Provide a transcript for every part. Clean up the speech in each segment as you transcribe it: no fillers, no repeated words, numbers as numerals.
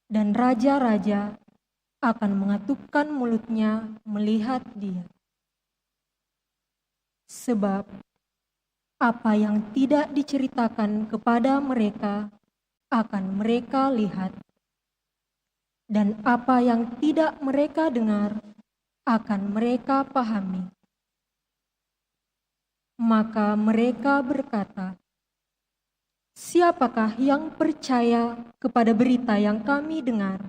dan raja-raja akan mengatupkan mulutnya melihat Dia. Sebab apa yang tidak diceritakan kepada mereka akan mereka lihat, dan apa yang tidak mereka dengar akan mereka pahami. Maka mereka berkata, "Siapakah yang percaya kepada berita yang kami dengar?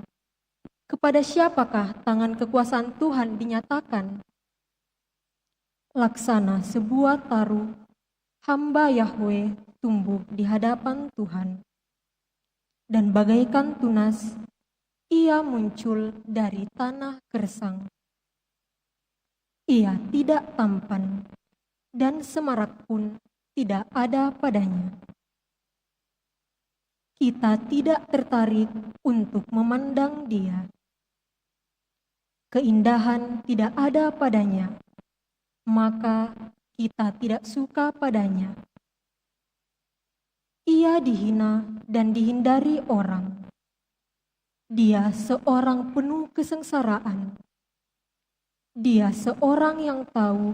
Kepada siapakah tangan kekuasaan Tuhan dinyatakan?" Laksana sebuah taruh, hamba Yahwe tumbuh di hadapan Tuhan, dan bagaikan tunas, ia muncul dari tanah gersang. Ia tidak tampan, dan semarak pun tidak ada padanya. Kita tidak tertarik untuk memandang Dia. Keindahan tidak ada padanya, maka kita tidak suka padanya. Ia dihina dan dihindari orang. Dia seorang penuh kesengsaraan. Dia seorang yang tahu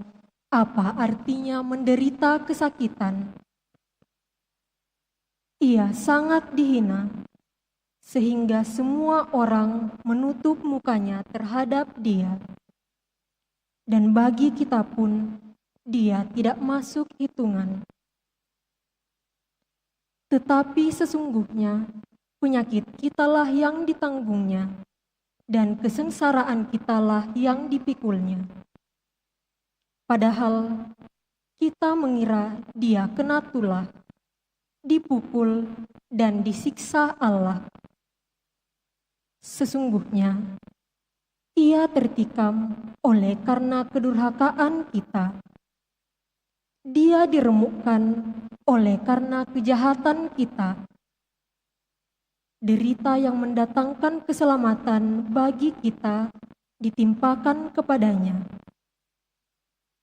apa artinya menderita kesakitan. Ia sangat dihina, sehingga semua orang menutup mukanya terhadap Dia. Dan bagi kita pun, Dia tidak masuk hitungan. Tetapi sesungguhnya penyakit kitalah yang ditanggungnya, dan kesengsaraan kitalah yang dipikulnya. Padahal kita mengira Dia kena tulah, dipukul, dan disiksa Allah. Sesungguhnya Ia tertikam oleh karena kedurhakaan kita. Dia diremukkan oleh karena kejahatan kita. Derita yang mendatangkan keselamatan bagi kita ditimpakan kepadanya,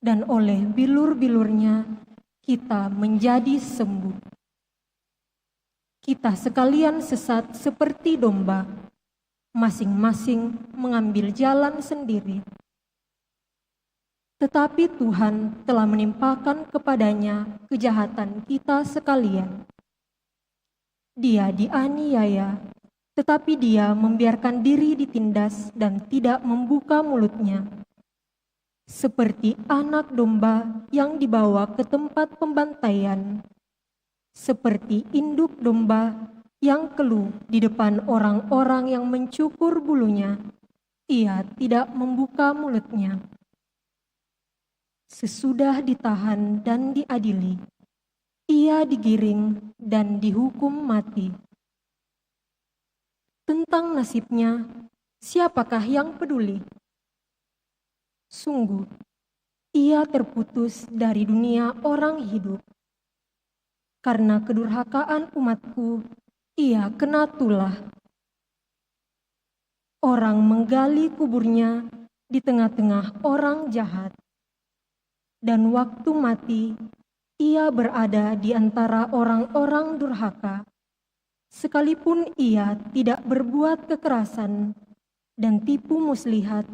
dan oleh bilur-bilurnya kita menjadi sembuh. Kita sekalian sesat seperti domba, masing-masing mengambil jalan sendiri. Tetapi Tuhan telah menimpakan kepadanya kejahatan kita sekalian. Dia dianiaya, tetapi Dia membiarkan diri ditindas dan tidak membuka mulutnya. Seperti anak domba yang dibawa ke tempat pembantaian, seperti induk domba yang keluh di depan orang-orang yang mencukur bulunya, ia tidak membuka mulutnya. Sesudah ditahan dan diadili, ia digiring dan dihukum mati. Tentang nasibnya, siapakah yang peduli? Sungguh, ia terputus dari dunia orang hidup. Karena kedurhakaan umatku, ia kena tulah. Orang menggali kuburnya di tengah-tengah orang jahat. Dan waktu mati, ia berada di antara orang-orang durhaka, sekalipun ia tidak berbuat kekerasan, dan tipu muslihat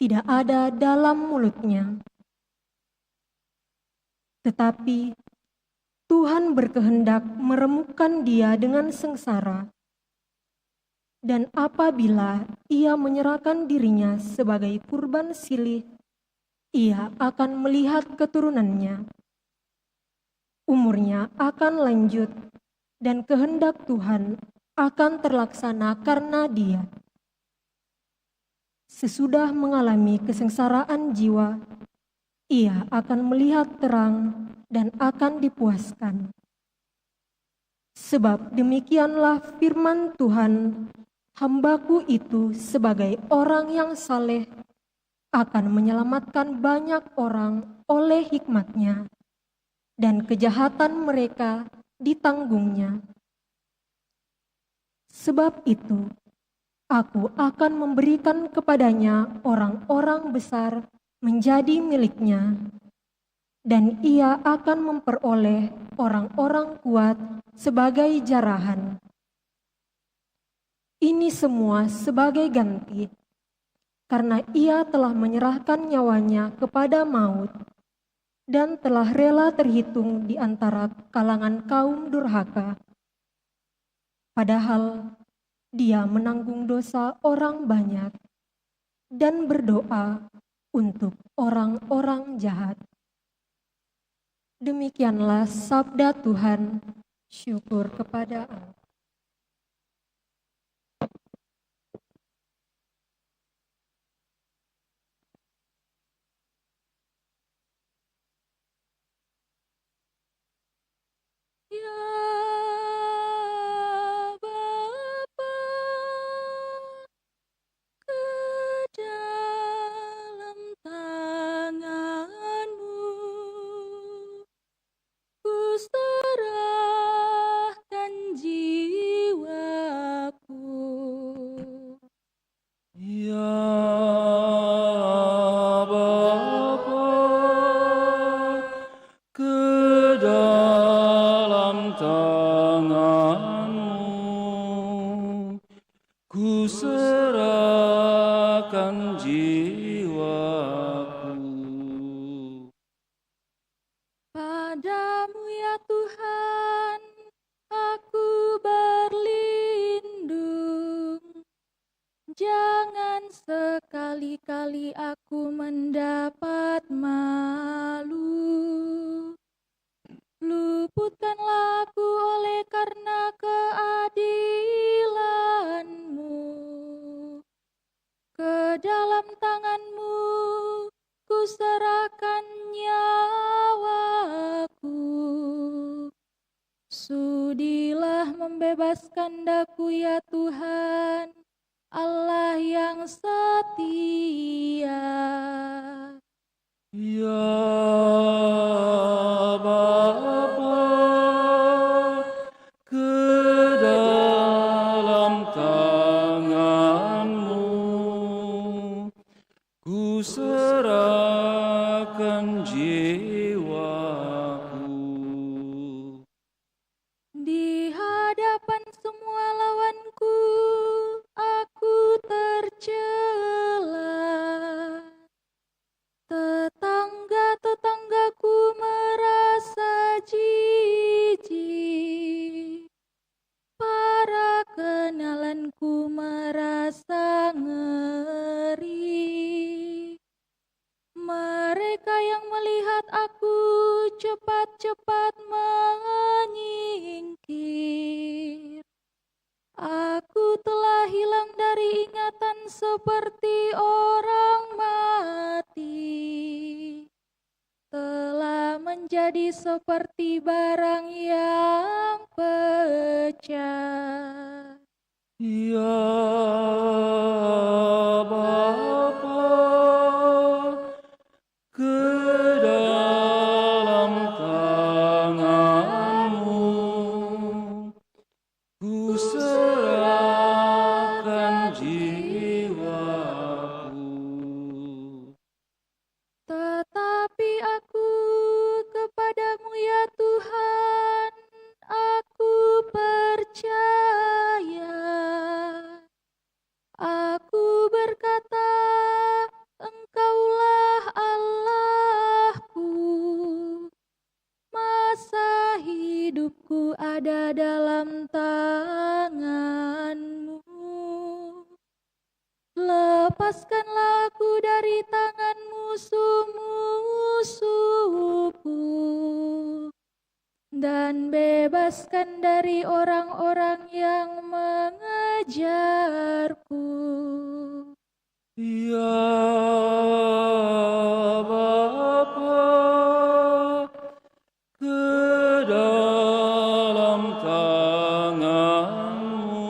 tidak ada dalam mulutnya. Tetapi Tuhan berkehendak meremukkan dia dengan sengsara, dan apabila ia menyerahkan dirinya sebagai kurban silih, ia akan melihat keturunannya. Umurnya akan lanjut, dan kehendak Tuhan akan terlaksana karena dia. Sesudah mengalami kesengsaraan jiwa, ia akan melihat terang dan akan dipuaskan. Sebab demikianlah firman Tuhan, hambaku itu sebagai orang yang saleh akan menyelamatkan banyak orang oleh hikmat-Nya, dan kejahatan mereka ditanggungnya. Sebab itu, aku akan memberikan kepadanya orang-orang besar menjadi miliknya, dan ia akan memperoleh orang-orang kuat sebagai jarahan. Ini ini semua sebagai ganti, karena ia telah menyerahkan nyawanya kepada maut dan telah rela terhitung di antara kalangan kaum durhaka. Padahal dia menanggung dosa orang banyak dan berdoa untuk orang-orang jahat. Demikianlah sabda Tuhan. Syukur kepada Allah. Ya Bapa, ke dalam tangan-Mu ku serahkan jiwaku. Ya Bapa, ke dalam tangan-Mu ku serahkan jiwaku. Padamu ya Tuhan, aku berlindung. Jangan sekali-kali aku mendapat malu. Luputkanlah aku oleh karena keadilan-Mu. Ke dalam tangan-Mu ku serahkan nyawaku. Sudilah membebaskan daku ya Tuhan, Allah yang setia. Ya Bapa, ke dalam tangan-Mu ku serahkan jiwaku. Di hadapan semua lawanku, aku tercela. Tetangga-tetanggaku merasa jijik. Para kenalanku merasa ngeri. Mereka yang melihat aku cepat-cepat menyingkir. Aku telah hilang dari ingatan seperti orang mati. Telah menjadi seperti barang yang pecah. Ya Bapa, ke dalam tangan-Mu ku serahkan jiwaku. Tetapi aku kepadamu ya Tuhan, aku percaya. Aku berkata, Engkaulah Allahku. Masa hidupku ada dalam tangan-Mu. Lepaskanlah aku dari tangan musuh-musuhku dan bebaskan dari orang-orang yang mengejarku. Ya Bapa, ke dalam tangan-Mu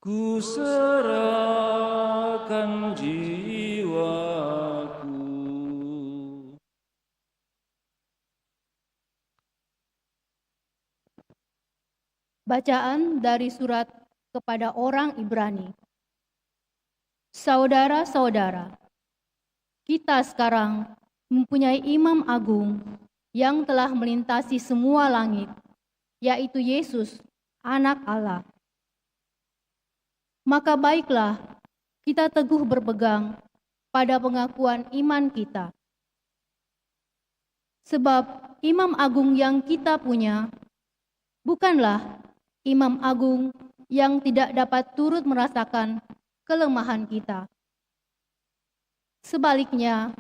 ku serahkan jiwaku. Bacaan dari surat kepada orang Ibrani. Saudara-saudara, kita sekarang mempunyai imam agung yang telah melintasi semua langit, yaitu Yesus, Anak Allah. maka baiklah kita teguh berpegang pada pengakuan iman kita. Sebab Imam Agung yang kita punya bukanlah Imam Agung yang tidak dapat turut merasakan kelemahan kita. Sebaliknya,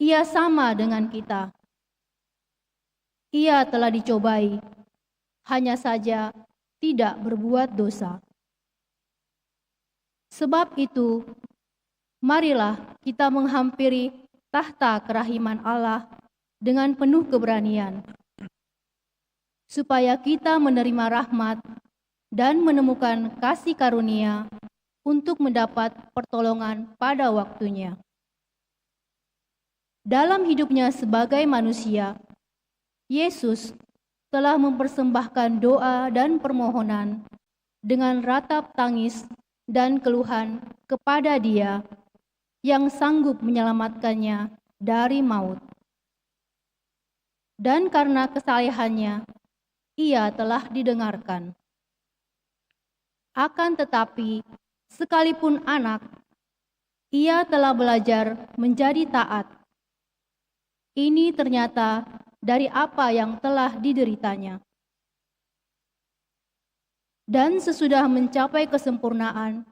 Ia sama dengan kita. Ia telah dicobai, hanya saja tidak berbuat dosa. Sebab itu, marilah kita menghampiri tahta kerahiman Allah dengan penuh keberanian, supaya kita menerima rahmat dan menemukan kasih karunia untuk mendapat pertolongan pada waktunya. Dalam hidupnya sebagai manusia, Yesus telah mempersembahkan doa dan permohonan dengan ratap tangis dan keluhan kepada Dia yang sanggup menyelamatkannya dari maut. Dan karena kesalehannya, Ia telah didengarkan. Akan tetapi, sekalipun anak, Ia telah belajar menjadi taat. Ini ternyata dari apa yang telah dideritanya. Dan sesudah mencapai kesempurnaan,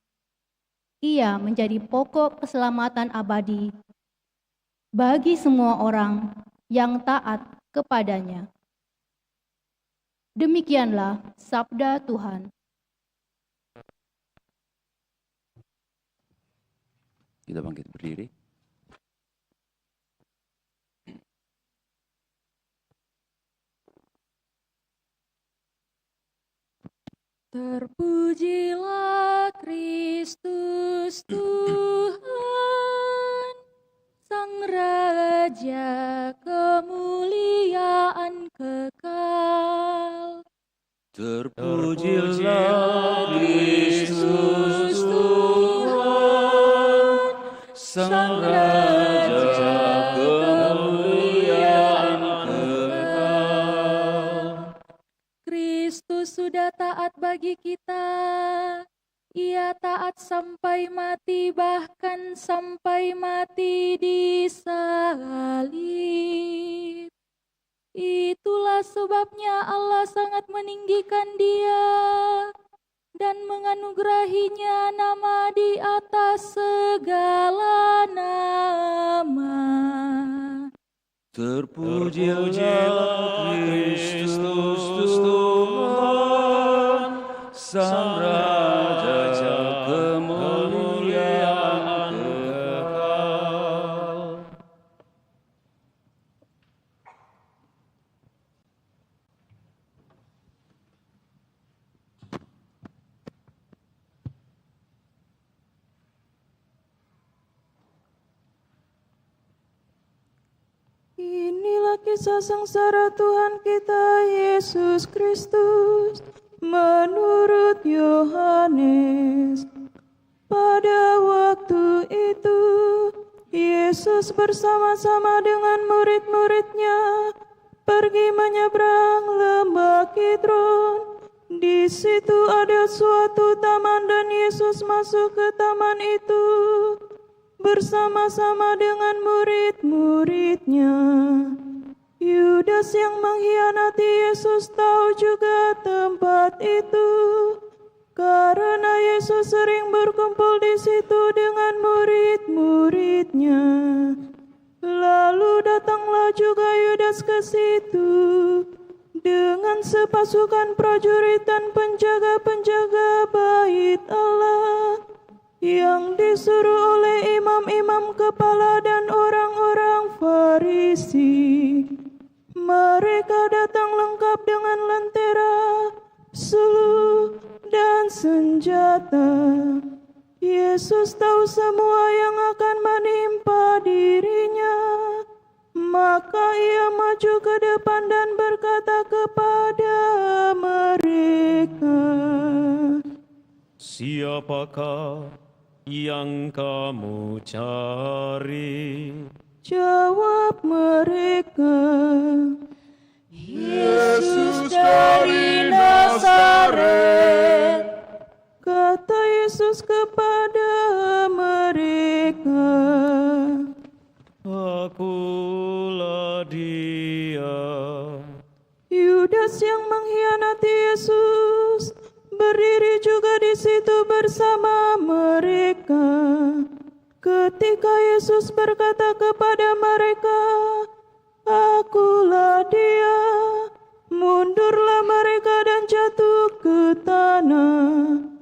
Ia menjadi pokok keselamatan abadi bagi semua orang yang taat kepadanya. Demikianlah sabda Tuhan. Kita bangkit berdiri. Terpujilah Kristus Tuhan, Sang Raja kemuliaan kekal. Terpujilah Kristus Tuhan, Sang Raja kemuliaan kekal. Kristus sudah taat bagi kita. Ia taat sampai mati, bahkan sampai mati di salib. Itulah sebabnya Allah sangat meninggikan Dia dan menganugerahinya nama di atas segala nama. Terpujilah Kristus Tuhan, Sang Raja kemuliaan kekal. Inilah kisah sengsara Tuhan kita Yesus Kristus menurut Yohanes. Pada waktu itu, Yesus bersama-sama dengan murid-muridnya pergi menyeberang lembah Kidron. Di situ ada suatu taman dan Yesus masuk ke taman itu bersama-sama dengan murid-muridnya. Yudas yang mengkhianati Yesus tahu juga tempat itu, karena Yesus sering berkumpul di situ dengan murid-muridnya. Lalu datanglah juga Yudas ke situ dengan sepasukan prajurit dan penjaga-penjaga bait Allah yang disuruh oleh imam-imam kepala dan orang-orang Farisi. Mereka datang lengkap dengan lentera, suluh, dan senjata. Yesus tahu semua yang akan menimpa dirinya. Maka Ia maju ke depan dan berkata kepada mereka, Siapakah yang kamu cari? Jawab mereka, Yesus dari Nazaret. kata Yesus Yesus kepada mereka. Akulah dia. Yudas yang mengkhianati Yesus berdiri juga di situ bersama mereka. Ketika Yesus berkata kepada mereka, "Akulah dia," mundurlah mereka dan jatuh ke tanah.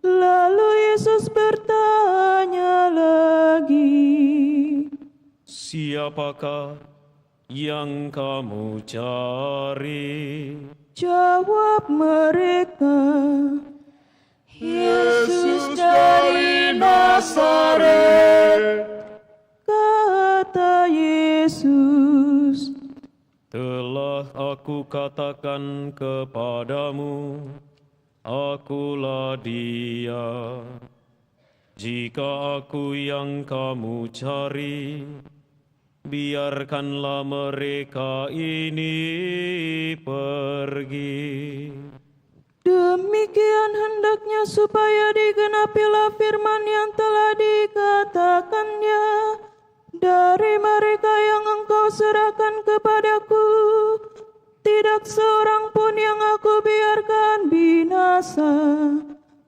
Lalu Yesus bertanya lagi, Siapakah yang kamu cari? Jawab mereka, Yesus dari Nazaret. kata Yesus. Telah aku katakan kepadamu, akulah dia. Jika aku yang kamu cari, biarkanlah mereka ini pergi. Demikian hendaknya supaya digenapilah firman yang telah dikatakannya, dari mereka yang engkau serahkan kepadaku, tidak seorang pun yang aku biarkan binasa.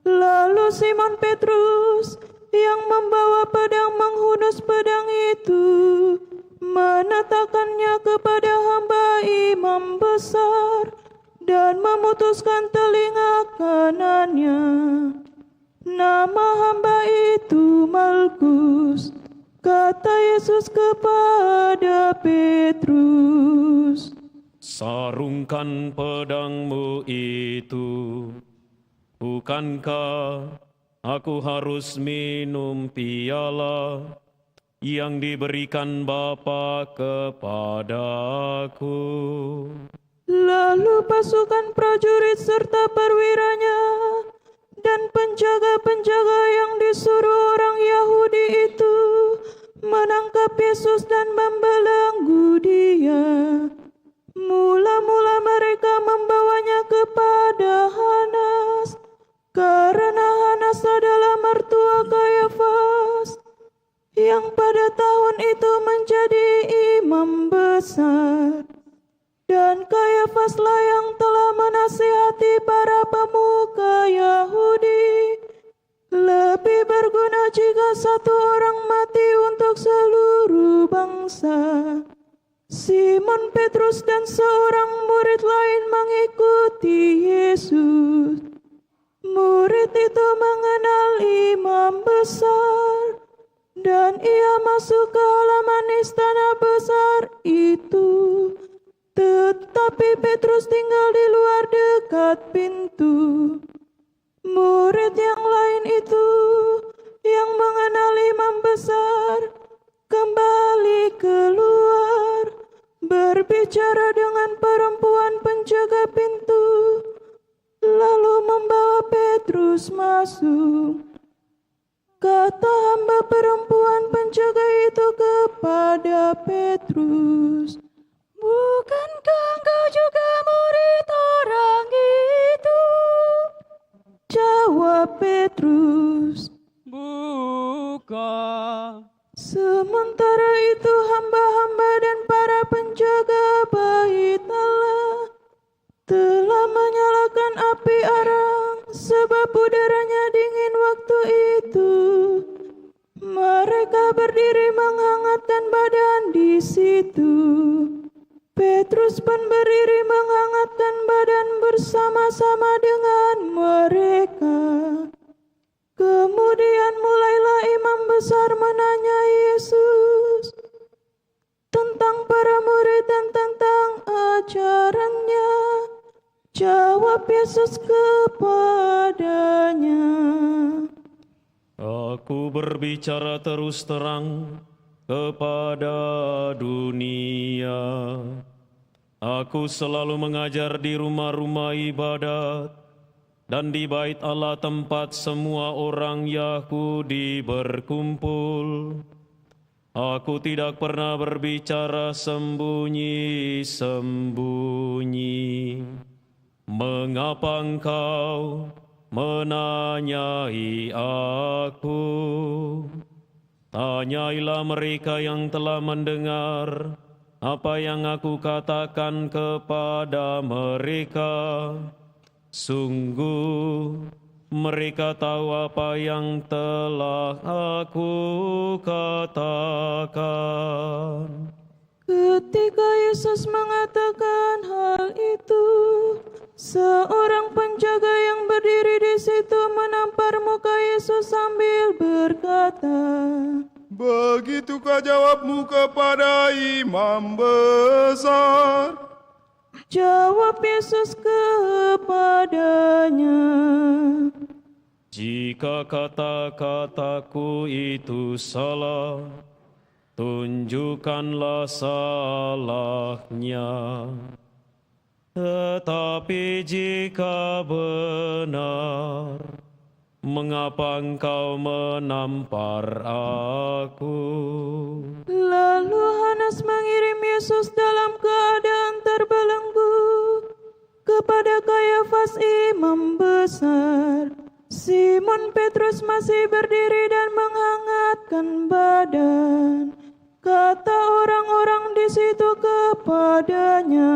Lalu Simon Petrus yang membawa pedang menghunus pedang itu, menatakannya kepada hamba imam besar dan memutuskan telinga kanannya. Nama hamba itu Malkus. Kata Yesus kepada Petrus, Sarungkan pedangmu itu. Bukankah aku harus minum piala yang diberikan Bapa kepadaku? lalu pasukan prajurit serta perwiranya dan penjaga-penjaga yang disuruh orang Yahudi itu menangkap Yesus dan membelenggu dia. Mula-mula mereka membawanya kepada Hanas, karena Hanas adalah mertua Kayafas, yang pada tahun itu menjadi imam besar. Dan Kayafaslah yang telah menasihati para pemuka Yahudi, lebih berguna jika satu orang mati untuk seluruh bangsa. Simon Petrus dan seorang murid lain mengikuti Yesus. Murid itu mengenal imam besar, dan ia masuk ke halaman istana besar itu. Tetapi Petrus tinggal di luar dekat pintu. Murid yang lain itu yang mengenal imam besar kembali keluar, berbicara dengan perempuan penjaga pintu, lalu membawa Petrus masuk. Kata hamba perempuan penjaga itu kepada Petrus, Bukankah engkau juga murid orang itu? Jawab Petrus, Bukan. sementara itu hamba-hamba dan para penjaga bait Allah telah menyalakan api arang, sebab udaranya dingin waktu itu. Mereka berdiri menghangatkan badan di situ. Petrus pun berdiri menghangatkan badan bersama-sama dengan mereka. Kemudian mulailah imam besar menanya Yesus tentang para murid dan tentang ajarannya. Jawab Yesus kepadanya, Aku berbicara terus terang kepada dunia. Aku selalu mengajar di rumah-rumah ibadat dan di bait Allah, tempat semua orang Yahudi berkumpul. Aku tidak pernah berbicara sembunyi-sembunyi. Mengapa engkau menanyai aku. Tanyailah mereka yang telah mendengar apa yang aku katakan kepada mereka. Sungguh, mereka tahu apa yang telah aku katakan. Ketika Yesus mengatakan hal itu, seorang penjaga yang berdiri di situ menampar muka Yesus sambil berkata, Begitukah jawabmu kepada imam besar? Jawab Yesus kepadanya, Jika kata-kataku itu salah, tunjukkanlah salahnya. Tetapi jika benar, mengapa engkau menampar aku? lalu Hanas mengirim Yesus dalam keadaan terbelenggu kepada Kayafas imam besar. Simon Petrus masih berdiri dan menghangatkan badan. Kata orang-orang di situ kepadanya,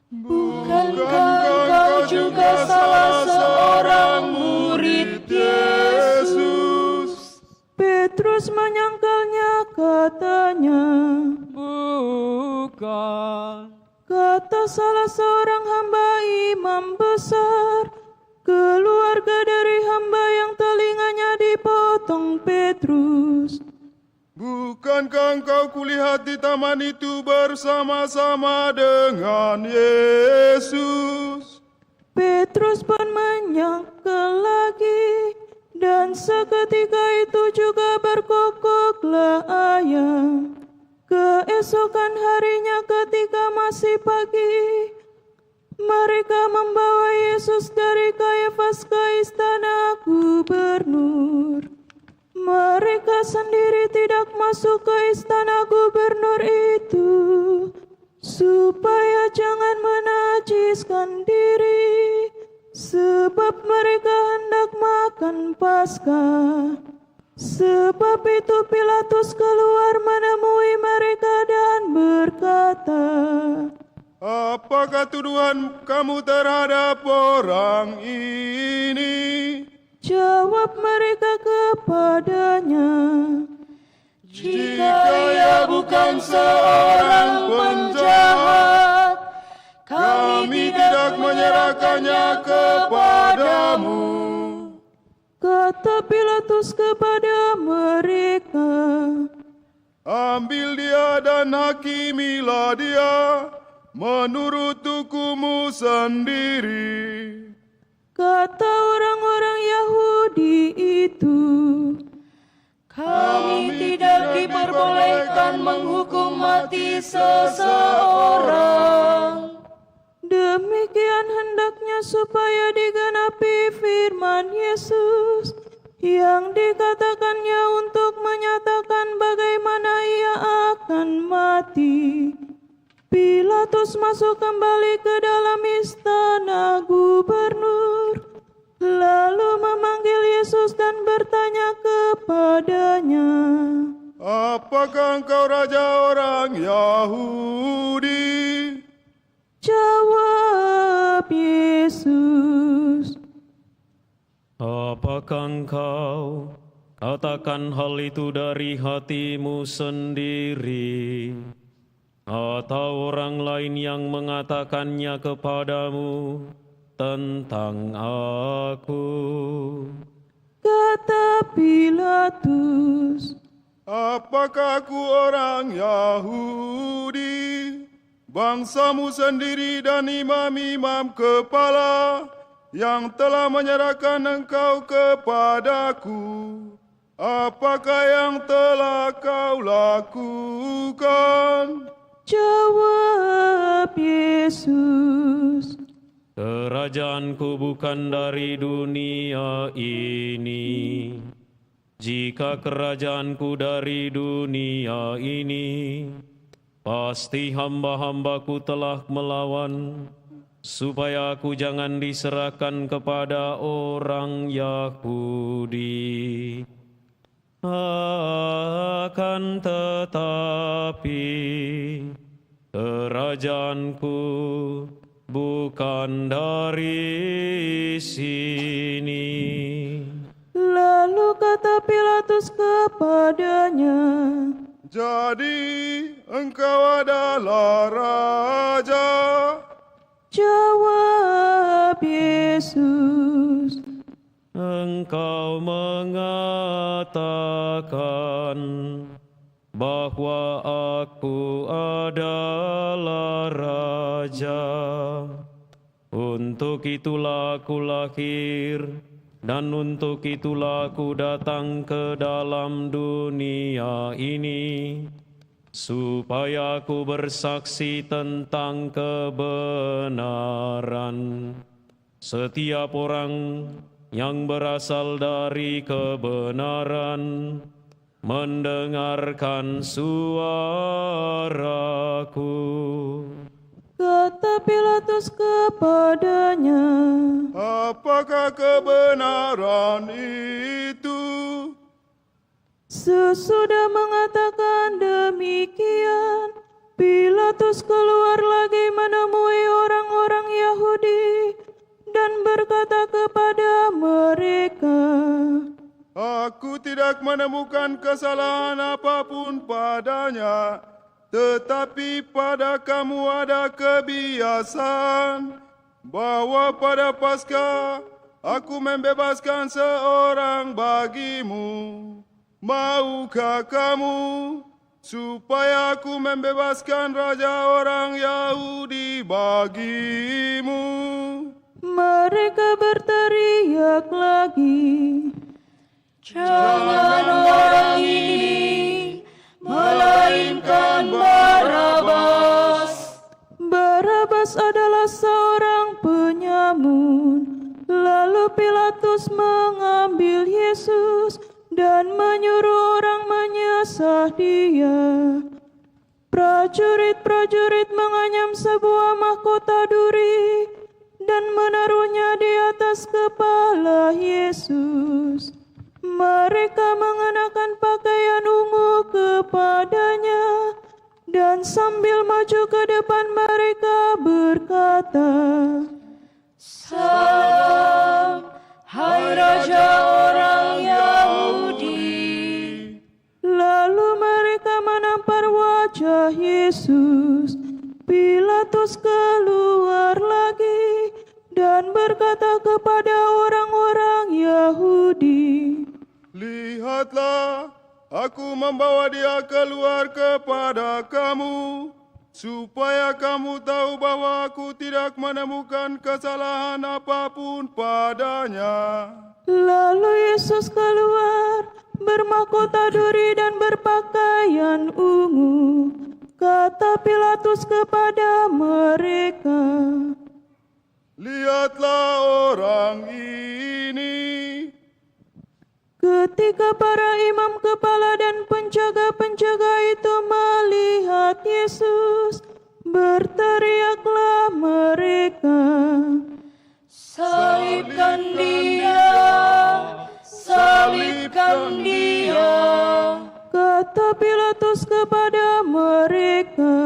Bukankah engkau juga salah seorang murid Yesus? Petrus menyangkalnya, katanya, Bukan. kata salah seorang hamba imam besar, keluarga dari hamba yang telinganya dipotong Petrus. Bukankah engkau kulihat di taman itu bersama-sama dengan Yesus? Petrus pun menyangkal lagi, dan seketika itu juga berkokoklah ayam. Keesokan harinya ketika masih pagi, mereka membawa Yesus dari Kayafas ke istana gubernur. Mereka sendiri tidak masuk ke istana gubernur itu, supaya jangan menajiskan diri, sebab mereka hendak makan Paskah. Sebab itu Pilatus keluar menemui mereka dan berkata, Apakah tuduhan kamu terhadap orang ini? Jawab mereka kepadanya, Jika ia bukan seorang penjahat, kami tidak menyerahkannya kepadamu. kata Pilatus kepada mereka, Ambil dia dan hakimilah dia menurut hukummu sendiri. kata orang-orang Yahudi itu, Kami tidak diperbolehkan menghukum mati seseorang. demikian hendaknya supaya digenapi firman Yesus yang dikatakannya untuk menyatakan bagaimana ia akan mati. Pilatus masuk kembali ke dalam istana gubernur, lalu memanggil Yesus dan bertanya kepadanya, Apakah engkau raja orang Yahudi? Jawab Yesus, Apakah engkau katakan hal itu dari hatimu sendiri, atau orang lain yang mengatakannya kepadamu tentang aku? kata Pilatus. Apakah aku orang Yahudi? Bangsamu sendiri dan imam-imam kepala yang telah menyerahkan engkau kepadaku. Apakah yang telah kau lakukan? Jawab Yesus, Kerajaanku bukan dari dunia ini. Jika kerajaanku dari dunia ini, pasti hamba-hambaku telah melawan, supaya aku jangan diserahkan kepada orang Yahudi. Akan tetapi kerajaanku bukan dari sini. Lalu kata Pilatus kepadanya, Jadi engkau adalah raja? jawab Yesus, Engkau mengatakan bahwa aku adalah raja. Untuk itulah aku lahir, dan untuk itulah aku datang ke dalam dunia ini, supaya aku bersaksi tentang kebenaran. Setiap orang yang berasal dari kebenaran mendengarkan suaraku. kata Pilatus kepadanya, Apakah kebenaran itu? sesudah mengatakan demikian, Pilatus keluar lagi menemui orang-orang Yahudi dan berkata kepada mereka, Aku tidak menemukan kesalahan apapun padanya, tetapi pada kamu ada kebiasaan bahwa pada Paskah aku membebaskan seorang bagimu. Maukah kamu supaya aku membebaskan raja orang Yahudi bagimu? mereka berteriak lagi, Jangan orang ini, melainkan Barabas. Barabas adalah seorang penyamun. Lalu Pilatus mengambil Yesus dan menyuruh orang menyesah dia. Prajurit-prajurit menganyam sebuah mahkota duri dan menaruhnya di atas kepala Yesus. Mereka mengenakan pakaian ungu kepadanya dan sambil maju ke depan mereka berkata, Salam, hai Raja orang Yahudi. Lalu mereka menampar wajah Yesus. Pilatus keluar lagi dan berkata kepada orang-orang Yahudi, Lihatlah, aku membawa dia keluar kepada kamu, supaya kamu tahu bahwa aku tidak menemukan kesalahan apapun padanya. Lalu Yesus keluar, bermahkota duri dan berpakaian ungu. Kata Pilatus kepada mereka, Lihatlah orang ini. ketika para imam kepala dan penjaga-penjaga itu melihat Yesus, berteriaklah mereka, Salibkan dia, salibkan dia. kata Pilatus kepada mereka,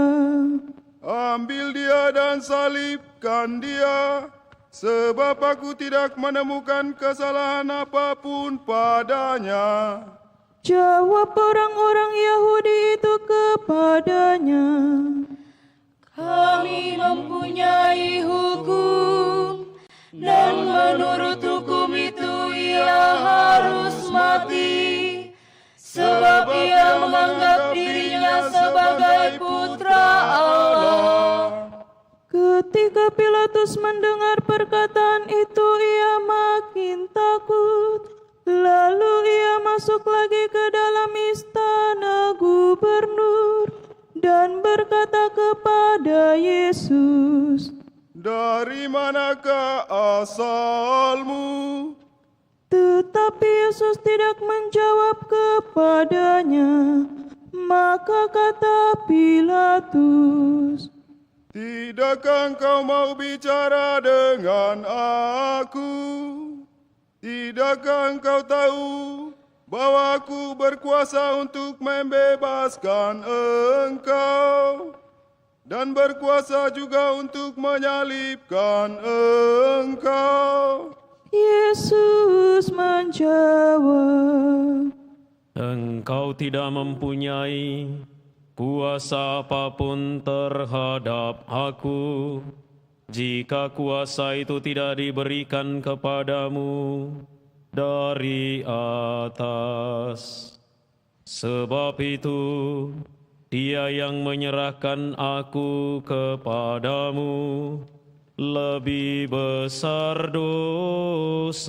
Ambil dia dan salibkan dia, sebab aku tidak menemukan kesalahan apapun padanya. jawab orang-orang Yahudi itu kepadanya, Kami mempunyai hukum, dan menurut hukum itu ia harus mati, sebab ia menganggap dirinya sebagai putra Allah. Ketika Pilatus mendengar perkataan itu, ia makin takut. Lalu ia masuk lagi ke dalam istana gubernur dan berkata kepada Yesus, Dari manakah asalmu? tetapi Yesus tidak menjawab kepadanya. Maka kata Pilatus, Tidakkah engkau mau bicara dengan aku? Tidakkah engkau tahu bahwa aku berkuasa untuk membebaskan engkau dan berkuasa juga untuk menyalibkan engkau? Yesus menjawab, Engkau tidak mempunyai kuasa apapun terhadap aku, jika kuasa itu tidak diberikan kepadamu dari atas. Sebab itu, Dia yang menyerahkan aku kepadamu lebih besar dosanya.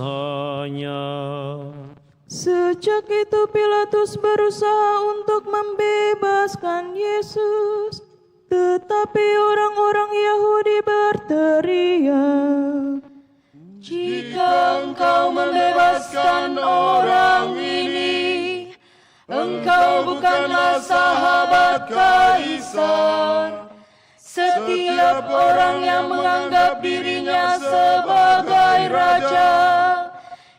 Sejak itu Pilatus berusaha untuk membebaskan Yesus, tetapi orang-orang Yahudi berteriak, Jika engkau membebaskan orang ini, engkau bukanlah sahabat Kaisar. Setiap orang yang menganggap dirinya sebagai raja,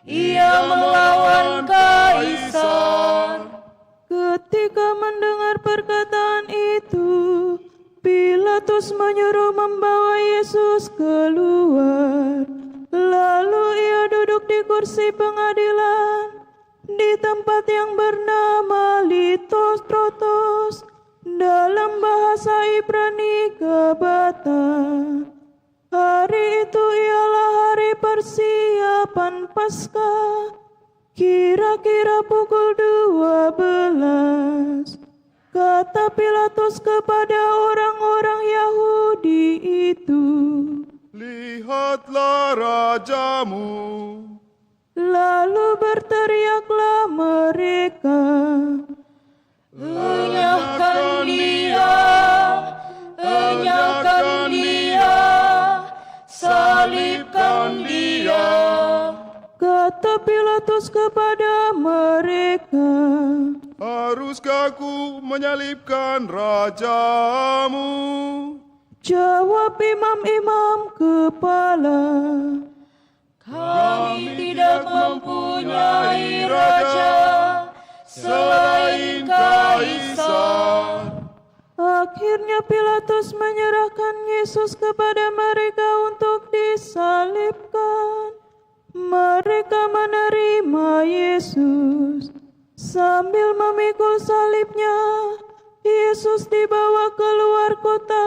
ia melawan Kaisar. Ketika mendengar perkataan itu, Pilatus menyuruh membawa Yesus keluar. Lalu ia duduk di kursi pengadilan di tempat yang bernama Litos Trotos, dalam bahasa Ibrani Gabata. Hari itu ialah hari persiapan Paskah, kira-kira pukul 12. Kata Pilatus kepada orang-orang Yahudi itu, Lihatlah rajamu. lalu berteriaklah mereka, Enyahkan dia, enyahkan dia, salibkan dia. kata Pilatus kepada mereka, Haruskah aku menyalibkan rajamu? jawab imam-imam kepala, Kami tidak mempunyai raja selain Kaisar. Akhirnya Pilatus menyerahkan Yesus kepada mereka untuk disalibkan. Mereka menerima Yesus. Sambil memikul salibnya, Yesus dibawa keluar kota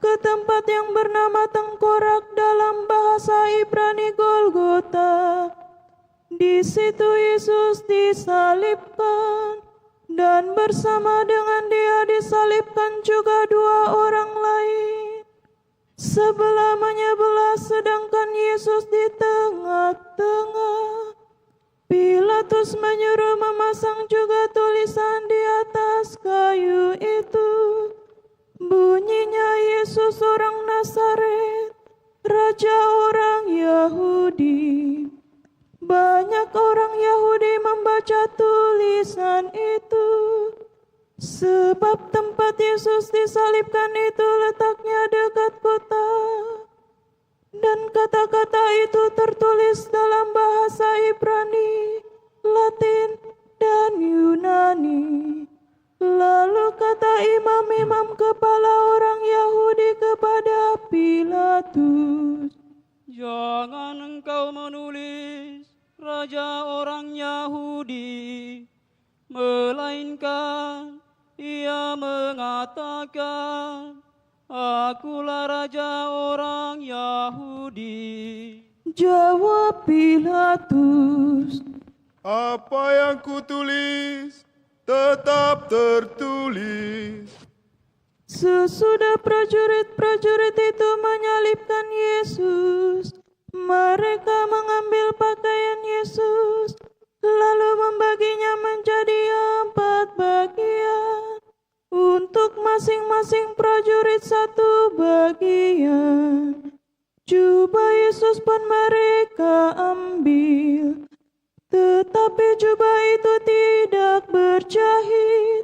ke tempat yang bernama Tengkorak, dalam bahasa Ibrani Golgota. Di situ Yesus disalibkan, dan bersama dengan Dia disalibkan juga dua orang lain, sebelah menyebelah, sedangkan Yesus di tengah-tengah. Pilatus menyuruh memasang juga tulisan di atas kayu itu, bunyinya Yesus orang Nazaret, Raja orang Yahudi. Banyak orang Yahudi membaca tulisan itu, sebab tempat Yesus disalibkan itu letaknya dekat kota. Dan kata-kata itu tertulis dalam bahasa Ibrani, Latin, dan Yunani. Lalu kata imam-imam kepala orang Yahudi kepada Pilatus, Jangan engkau menulis Raja orang Yahudi, melainkan ia mengatakan, Akulah Raja orang Yahudi. jawab Pilatus, Apa yang kutulis tetap tertulis. sesudah prajurit-prajurit itu menyalibkan Yesus, mereka mengambil pakaian Yesus, lalu membaginya menjadi 4 bagian, untuk masing-masing prajurit 1 bagian. Jubah Yesus pun mereka ambil, tetapi jubah itu tidak berjahit,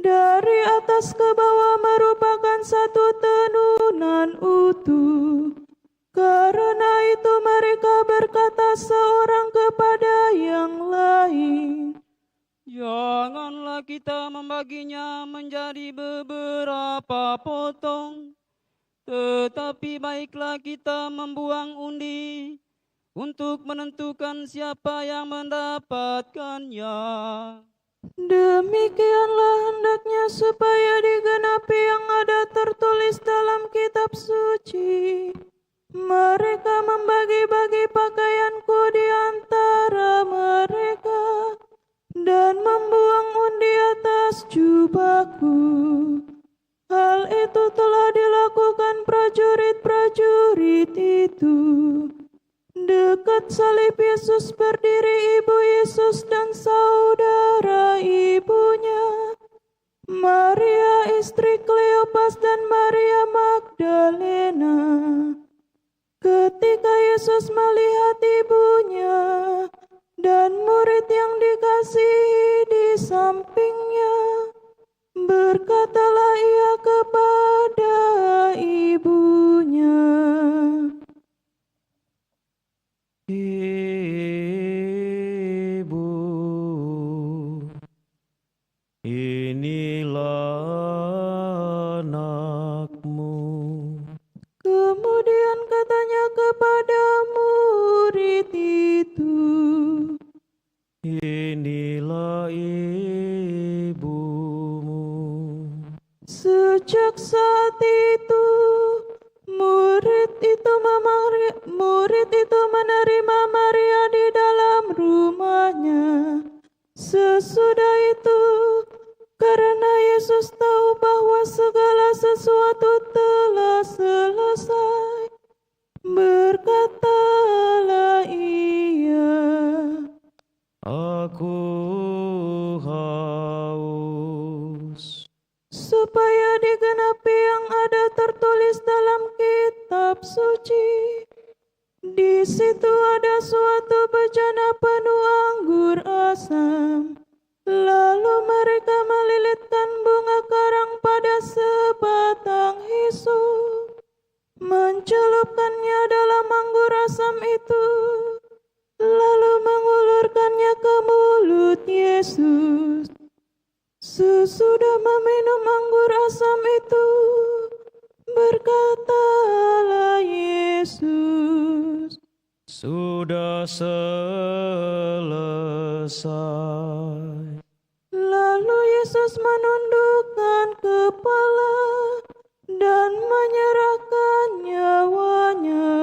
dari atas ke bawah merupakan satu tenunan utuh. Karena itu mereka berkata seorang kepada yang lain, Janganlah kita membaginya menjadi beberapa potong, tetapi baiklah kita membuang undi untuk menentukan siapa yang mendapatkannya. Demikianlah hendaknya supaya digenapi yang ada tertulis dalam kitab suci. Mereka membagi-bagi pakaianku di antara mereka dan membuang undi atas jubahku. Hal itu telah dilakukan prajurit-prajurit itu. Dekat salib Yesus berdiri ibu Yesus dan saudara ibunya, Maria istri Kleopas dan Maria Magdalena. Ketika Yesus melihat ibunya dan murid yang dikasihi di sampingnya, berkatalah ia kepada ibunya, Ibu, inilah anakmu. Kemudian katanya kepada murid itu, Inilah ibumu. Sejak saat itu murid itu menerima Maria di dalam rumahnya. Sesudah itu, karena Yesus tahu bahwa segala sesuatu telah selesai, berkatalah ia, Aku haus. supaya digenapi yang ada tertulis dalam kitab suci. Di situ ada suatu bejana penuh anggur asam. Lalu mereka melilitkan bunga karang pada sebatang hisop, mencelupkannya dalam anggur asam itu, lalu mengulurkannya ke mulut Yesus. Sesudah meminum anggur asam itu, berkatalah Yesus, Sudah selesai. Lalu Yesus menundukkan kepala dan menyerahkan nyawanya.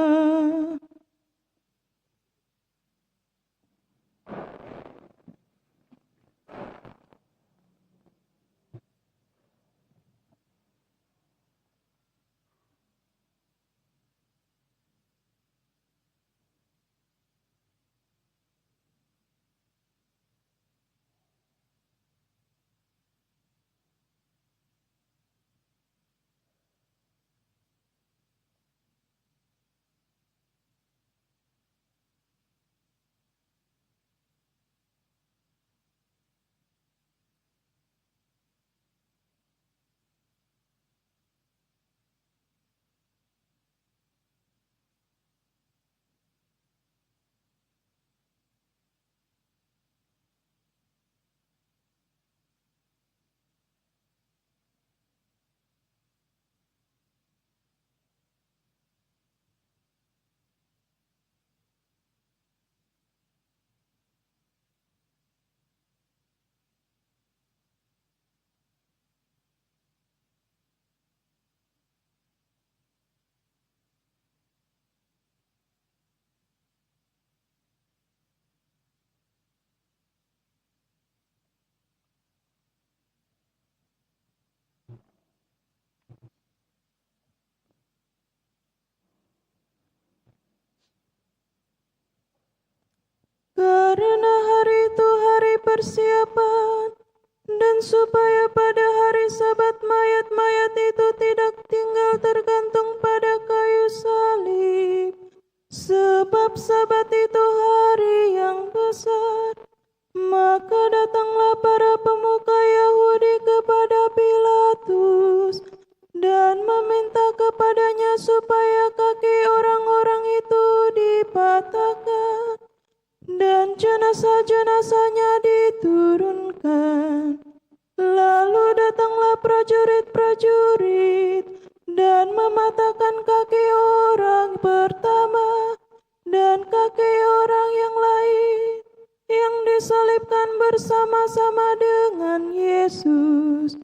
Karena hari itu hari persiapan, dan supaya pada hari Sabat mayat-mayat itu tidak tinggal tergantung pada kayu salib, sebab Sabat itu hari yang besar, maka datanglah para pemuka Yahudi kepada jenazah-jenazahnya diturunkan. Lalu datanglah prajurit-prajurit dan mematahkan kaki orang pertama dan kaki orang yang lain yang disalibkan bersama-sama dengan Yesus.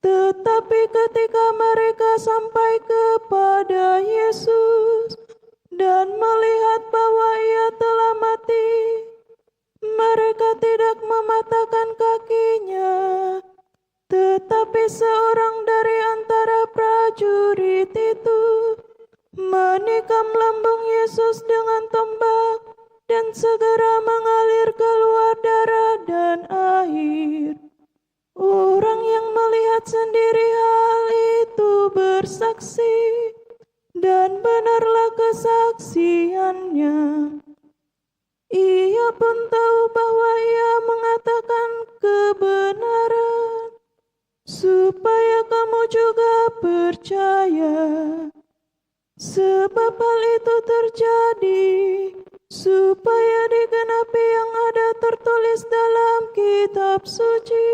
Tetapi ketika mereka sampai kepada Yesus dan melihat bahwa ia telah mati, mereka tidak mematahkan kakinya. Tetapi seorang dari antara prajurit itu menikam lambung Yesus dengan tombak, dan segera mengalir keluar darah dan air. Orang yang melihat sendiri hal itu bersaksi, dan benarlah kesaksiannya. Ia pun tahu bahwa ia mengatakan kebenaran, supaya kamu juga percaya. Sebab hal itu terjadi supaya digenapi yang ada tertulis dalam kitab suci.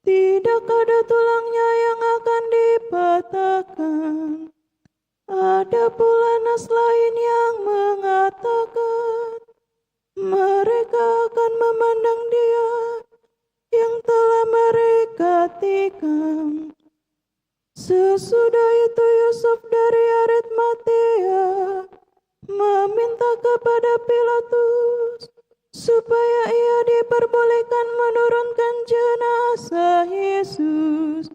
Tidak ada tulangnya yang akan dipatahkan. Ada pula nas lain yang mengatakan, mereka akan memandang dia yang telah mereka tikam. Sesudah itu Yusuf dari Arimatea meminta kepada Pilatus supaya ia diperbolehkan menurunkan jenazah Yesus.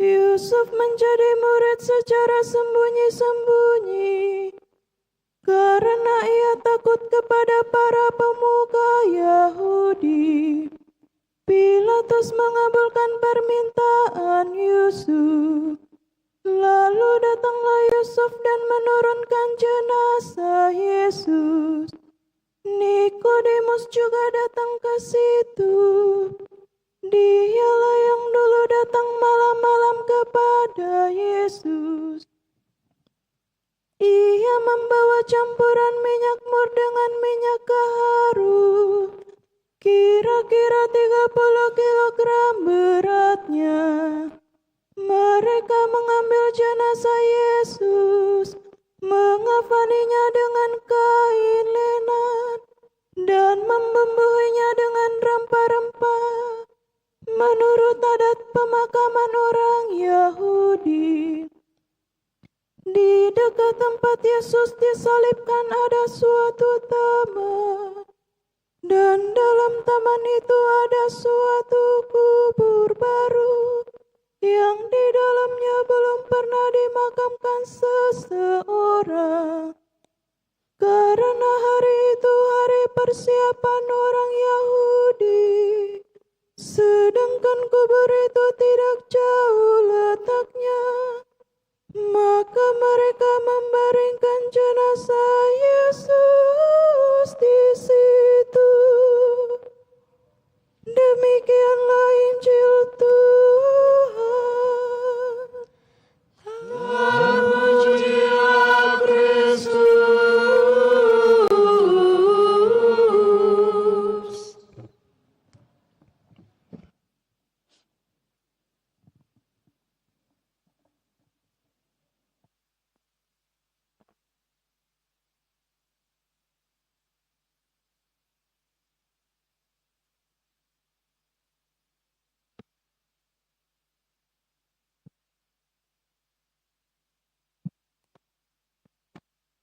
Yusuf menjadi murid secara sembunyi-sembunyi karena ia takut kepada para pemuka Yahudi. Pilatus mengabulkan permintaan Yusuf. Lalu datanglah Yusuf dan menurunkan jenazah Yesus. Nikodemus juga datang ke situ. Dialah yang dulu datang malam-malam kepada Yesus. Ia membawa campuran minyak mur dengan minyak keharu, kira-kira 30 kilogram beratnya. Mereka mengambil jenazah Yesus, mengafaninya dengan kain lenan, dan membumbuinya dengan rempah-rempah, menurut adat pemakaman orang Yahudi. Di dekat tempat Yesus disalibkan ada suatu taman, dan dalam taman itu ada suatu kubur baru yang di dalamnya belum pernah dimakamkan seseorang. Karena hari itu hari persiapan orang Yahudi, sedangkan kubur itu tidak jauh letaknya, maka mereka membaringkan jenazah Yesus di situ. Demikianlah Injil Tuhan. Terpujilah Kristus.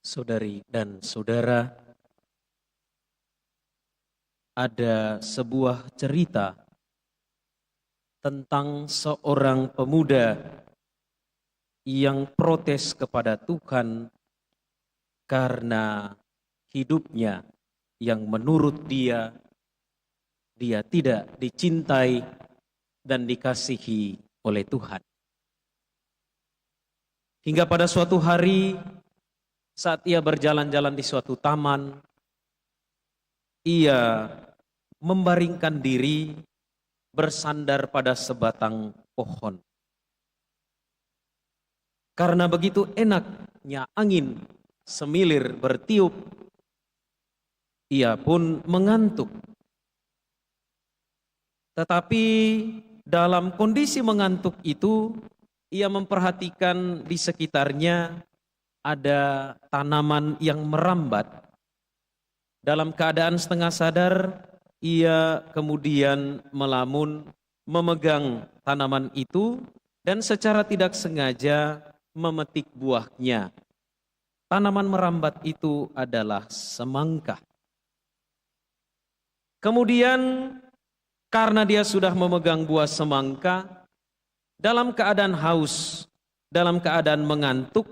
Saudari dan saudara, ada sebuah cerita tentang seorang pemuda yang protes kepada Tuhan karena hidupnya yang menurut dia tidak dicintai dan dikasihi oleh Tuhan. Hingga pada suatu hari, saat ia berjalan-jalan di suatu taman, ia membaringkan diri bersandar pada sebatang pohon. Karena begitu enaknya angin semilir bertiup, ia pun mengantuk. Tetapi dalam kondisi mengantuk itu, ia memperhatikan di sekitarnya ada tanaman yang merambat. Dalam keadaan setengah sadar, ia kemudian melamun, memegang tanaman itu, dan secara tidak sengaja memetik buahnya. Tanaman merambat itu adalah semangka. Kemudian karena dia sudah memegang buah semangka, dalam keadaan haus, dalam keadaan mengantuk,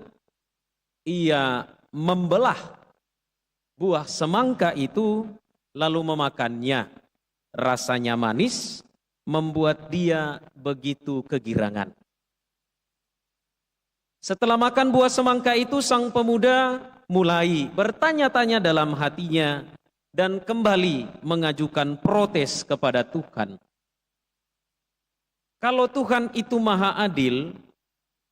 ia membelah buah semangka itu lalu memakannya. Rasanya manis, membuat dia begitu kegirangan. Setelah makan buah semangka itu, sang pemuda mulai bertanya-tanya dalam hatinya dan kembali mengajukan protes kepada Tuhan. Kalau Tuhan itu maha adil,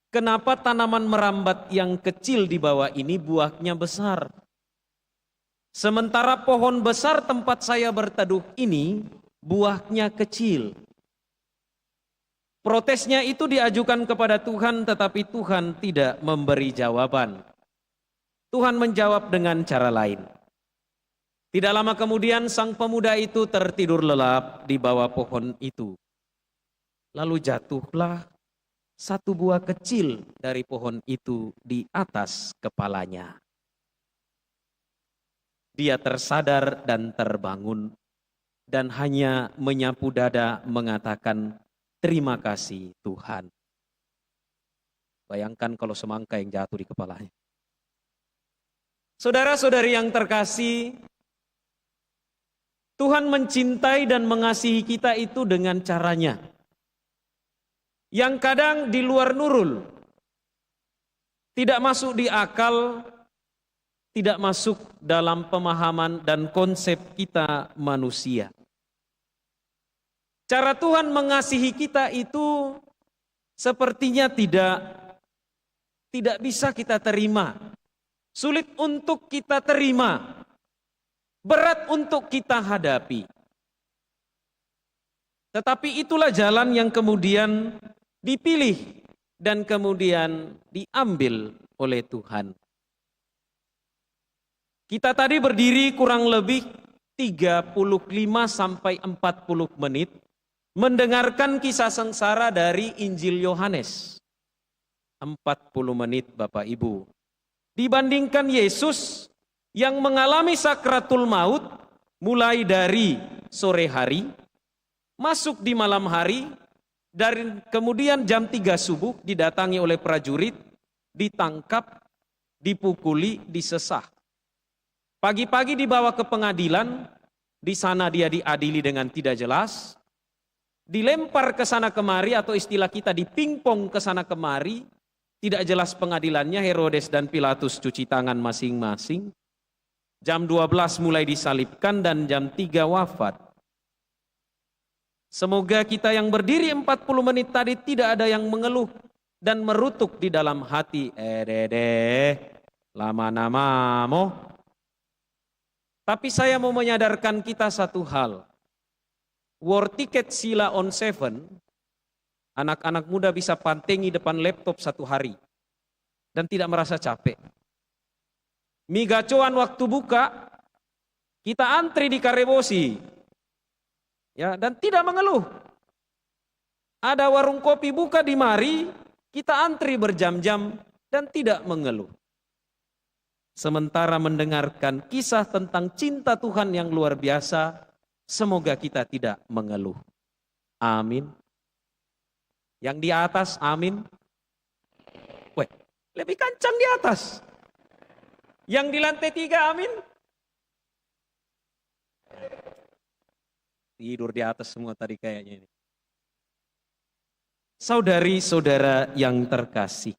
kenapa tanaman merambat yang kecil di bawah ini buahnya besar? Sementara pohon besar tempat saya berteduh ini buahnya kecil. Protesnya itu diajukan kepada Tuhan, tetapi Tuhan tidak memberi jawaban. Tuhan menjawab dengan cara lain. Tidak lama kemudian sang pemuda itu tertidur lelap di bawah pohon itu. Lalu jatuhlah satu buah kecil dari pohon itu di atas kepalanya. Dia tersadar dan terbangun dan hanya menyapu dada mengatakan, "Terima kasih Tuhan." Bayangkan kalau semangka yang jatuh di kepalanya. Saudara-saudari yang terkasih, Tuhan mencintai dan mengasihi kita itu dengan caranya, yang kadang di luar nurul, tidak masuk di akal, tidak masuk dalam pemahaman dan konsep kita manusia. Cara Tuhan mengasihi kita itu sepertinya tidak bisa kita terima. Sulit untuk kita terima. Berat untuk kita hadapi. Tetapi itulah jalan yang kemudian dipilih dan kemudian diambil oleh Tuhan. Kita tadi berdiri kurang lebih 35 sampai 40 menit mendengarkan kisah sengsara dari Injil Yohanes. 40 menit Bapak Ibu. Dibandingkan Yesus yang mengalami sakratul maut mulai dari sore hari, masuk di malam hari, dan kemudian jam 3 subuh didatangi oleh prajurit, ditangkap, dipukuli, disesah. Pagi-pagi dibawa ke pengadilan, di sana dia diadili dengan tidak jelas, dilempar ke sana kemari atau istilah kita dipingpong ke sana kemari, tidak jelas pengadilannya, Herodes dan Pilatus cuci tangan masing-masing. Jam 12 mulai disalibkan dan jam 3 wafat. Semoga kita yang berdiri 40 menit tadi tidak ada yang mengeluh dan merutuk di dalam hati, lama namamu. Tapi saya mau menyadarkan kita satu hal. War Ticket Sila on 7, anak-anak muda bisa pantengi depan laptop 1 hari dan tidak merasa capek. Migacoan waktu buka, kita antri di Karebosi, ya, dan tidak mengeluh. Ada warung kopi buka di mari, kita antri berjam-jam dan tidak mengeluh. Sementara mendengarkan kisah tentang cinta Tuhan yang luar biasa, semoga kita tidak mengeluh. Amin. Yang di atas, amin. Weh, lebih kencang di atas. Yang di lantai 3, amin. Tidur di atas semua tadi kayaknya ini. Saudari-saudara yang terkasih,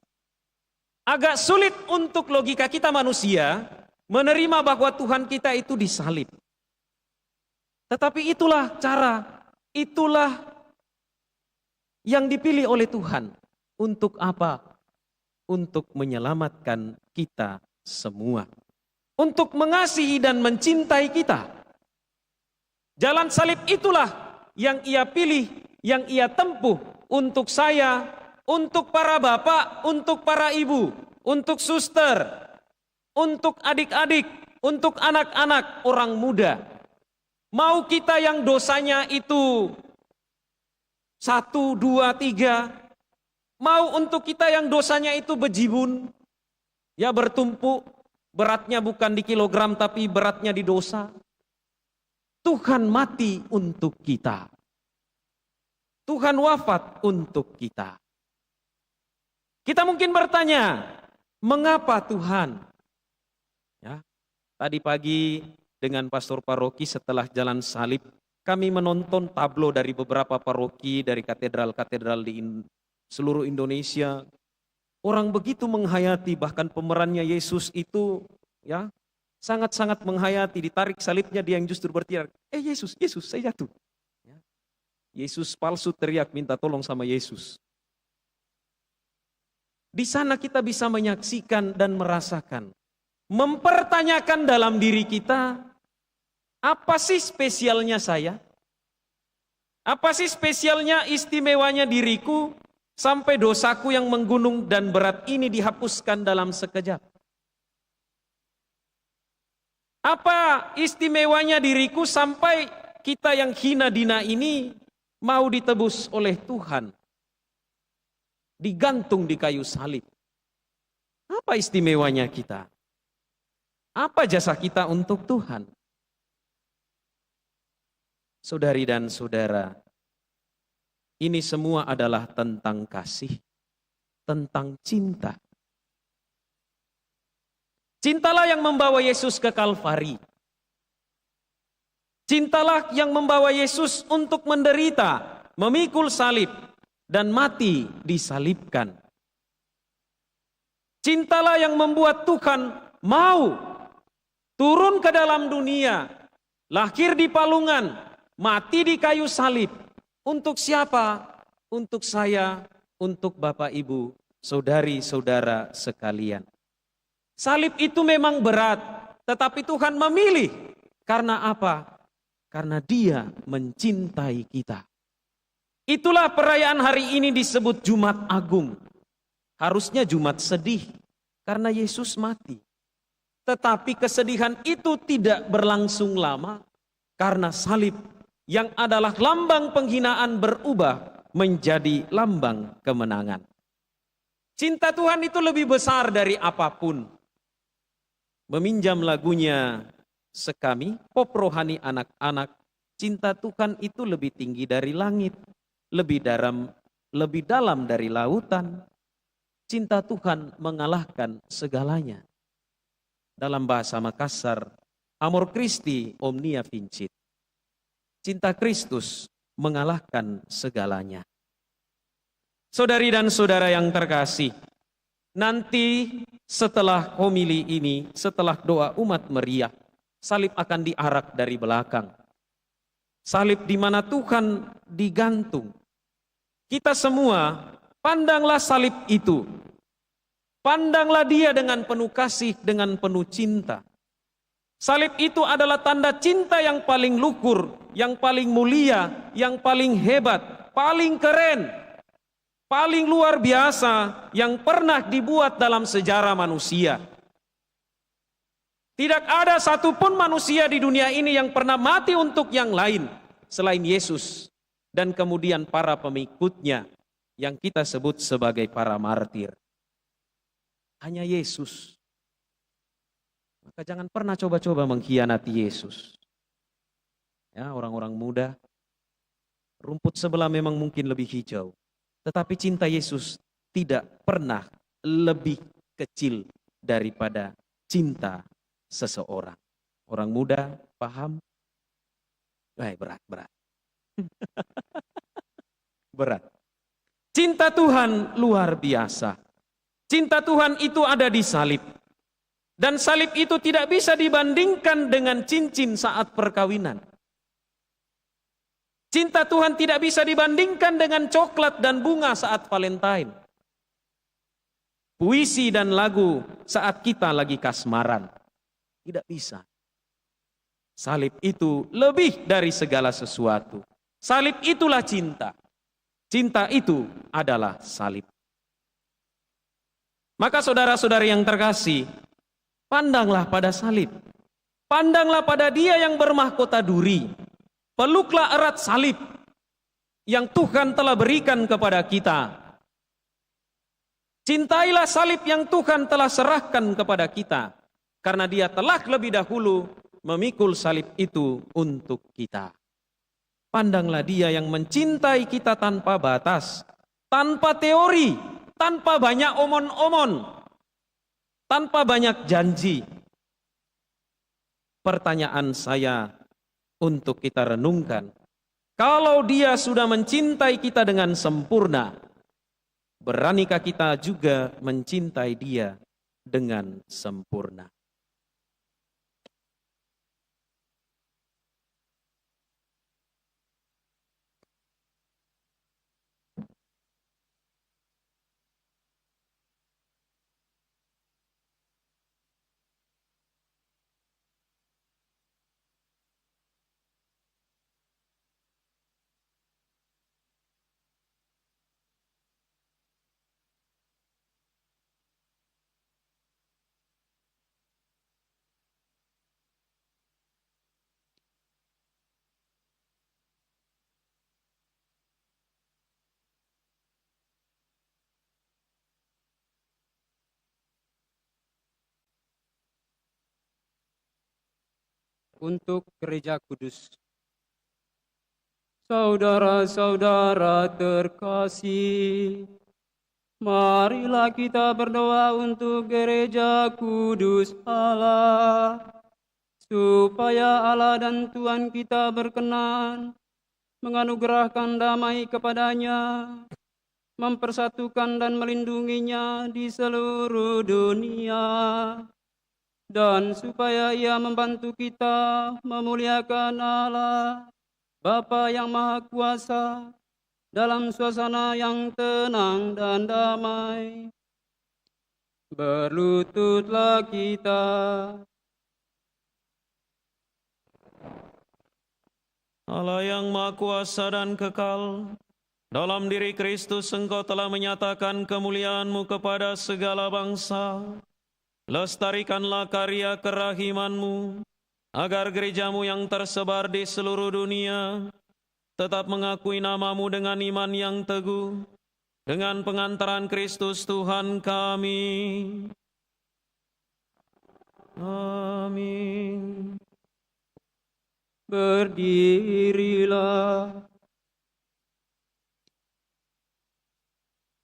agak sulit untuk logika kita manusia menerima bahwa Tuhan kita itu disalib. Tetapi itulah cara, itulah yang dipilih oleh Tuhan. Untuk apa? Untuk menyelamatkan kita semua. untuk mengasihi dan mencintai kita. Jalan salib itulah yang ia pilih, yang ia tempuh untuk saya, untuk para bapak, untuk para ibu, untuk suster, untuk adik-adik, untuk anak-anak, orang muda. Mau kita yang dosanya itu 1, 2, 3, mau untuk kita yang dosanya itu bejibun, ya bertumpuk, beratnya bukan di kilogram tapi beratnya di dosa. Tuhan mati untuk kita. Tuhan wafat untuk kita. Kita mungkin bertanya, mengapa Tuhan? Ya, tadi pagi dengan Pastor Paroki setelah jalan salib, kami menonton tablo dari beberapa paroki, dari katedral-katedral di seluruh Indonesia. Orang begitu menghayati, bahkan pemerannya Yesus itu ya sangat-sangat menghayati, ditarik salibnya dia yang justru berteriak, Yesus, Yesus, saya jatuh. Ya. Yesus palsu teriak minta tolong sama Yesus. Di sana kita bisa menyaksikan dan merasakan, mempertanyakan dalam diri kita, apa sih spesialnya saya? Apa sih spesialnya, istimewanya diriku, sampai dosaku yang menggunung dan berat ini dihapuskan dalam sekejap? Apa istimewanya diriku sampai kita yang hina dina ini mau ditebus oleh Tuhan? Digantung di kayu salib. Apa istimewanya kita? Apa jasa kita untuk Tuhan? Saudari dan saudara, ini semua adalah tentang kasih, tentang cinta. Cintalah yang membawa Yesus ke Kalvari. Cintalah yang membawa Yesus untuk menderita, memikul salib, dan mati disalibkan. Cintalah yang membuat Tuhan mau turun ke dalam dunia, lahir di palungan, mati di kayu salib. Untuk siapa? Untuk saya, untuk Bapak Ibu, saudari-saudara sekalian. Salib itu memang berat, tetapi Tuhan memilih. Karena apa? Karena Dia mencintai kita. Itulah perayaan hari ini disebut Jumat Agung. Harusnya Jumat sedih, karena Yesus mati. Tetapi kesedihan itu tidak berlangsung lama, karena salib yang adalah lambang penghinaan berubah menjadi lambang kemenangan. Cinta Tuhan itu lebih besar dari apapun. Meminjam lagunya sekami, pop rohani anak-anak, cinta Tuhan itu lebih tinggi dari langit, lebih dalam dari lautan. Cinta Tuhan mengalahkan segalanya. Dalam bahasa Makassar, amor Christi omnia vincit. Cinta Kristus mengalahkan segalanya. Saudari dan saudara yang terkasih, nanti setelah homili ini, setelah doa umat meriah, salib akan diarak dari belakang. Salib di mana Tuhan digantung. Kita semua pandanglah salib itu. Pandanglah dia dengan penuh kasih, dengan penuh cinta. Salib itu adalah tanda cinta yang paling luhur, yang paling mulia, yang paling hebat, paling keren, paling luar biasa yang pernah dibuat dalam sejarah manusia. Tidak ada satupun manusia di dunia ini yang pernah mati untuk yang lain selain Yesus dan kemudian para pengikutnya yang kita sebut sebagai para martir. Hanya Yesus. Maka jangan pernah coba-coba mengkhianati Yesus. Ya, orang-orang muda, rumput sebelah memang mungkin lebih hijau. Tetapi cinta Yesus tidak pernah lebih kecil daripada cinta seseorang. Orang muda paham? Berat. Berat. Cinta Tuhan luar biasa. Cinta Tuhan itu ada di salib. Dan salib itu tidak bisa dibandingkan dengan cincin saat perkawinan. Cinta Tuhan tidak bisa dibandingkan dengan coklat dan bunga saat Valentine. Puisi dan lagu saat kita lagi kasmaran. Tidak bisa. Salib itu lebih dari segala sesuatu. Salib itulah cinta. Cinta itu adalah salib. Maka saudara-saudari yang terkasih, pandanglah pada salib. Pandanglah pada Dia yang bermahkota duri. Peluklah erat salib yang Tuhan telah berikan kepada kita. Cintailah salib yang Tuhan telah serahkan kepada kita. Karena Dia telah lebih dahulu memikul salib itu untuk kita. Pandanglah Dia yang mencintai kita tanpa batas, tanpa teori, tanpa banyak omon-omon, tanpa banyak janji. Pertanyaan saya untuk kita renungkan, kalau Dia sudah mencintai kita dengan sempurna, beranikah kita juga mencintai Dia dengan sempurna? Untuk gereja kudus. Saudara-saudara terkasih, marilah kita berdoa untuk gereja kudus Allah, supaya Allah dan Tuhan kita berkenan menganugerahkan damai kepadanya, mempersatukan dan melindunginya di seluruh dunia, dan supaya Ia membantu kita memuliakan Allah, Bapa yang Maha Kuasa, dalam suasana yang tenang dan damai. Berlututlah kita. Allah yang Maha Kuasa dan kekal, dalam diri Kristus Engkau telah menyatakan kemuliaan-Mu kepada segala bangsa. Lestarikanlah karya kerahiman-Mu, agar gereja-Mu yang tersebar di seluruh dunia tetap mengakui nama-Mu dengan iman yang teguh, dengan pengantaran Kristus Tuhan kami. Amin. Berdirilah.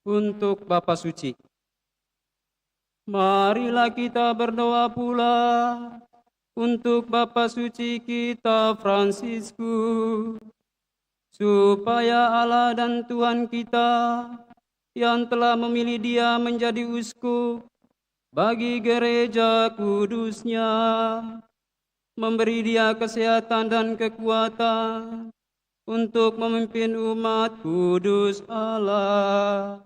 Untuk Bapa Suci, marilah kita berdoa pula untuk Bapa Suci kita Fransiskus, supaya Allah dan Tuhan kita yang telah memilih Dia menjadi uskup bagi gereja kudusnya, memberi Dia kesehatan dan kekuatan untuk memimpin umat kudus Allah.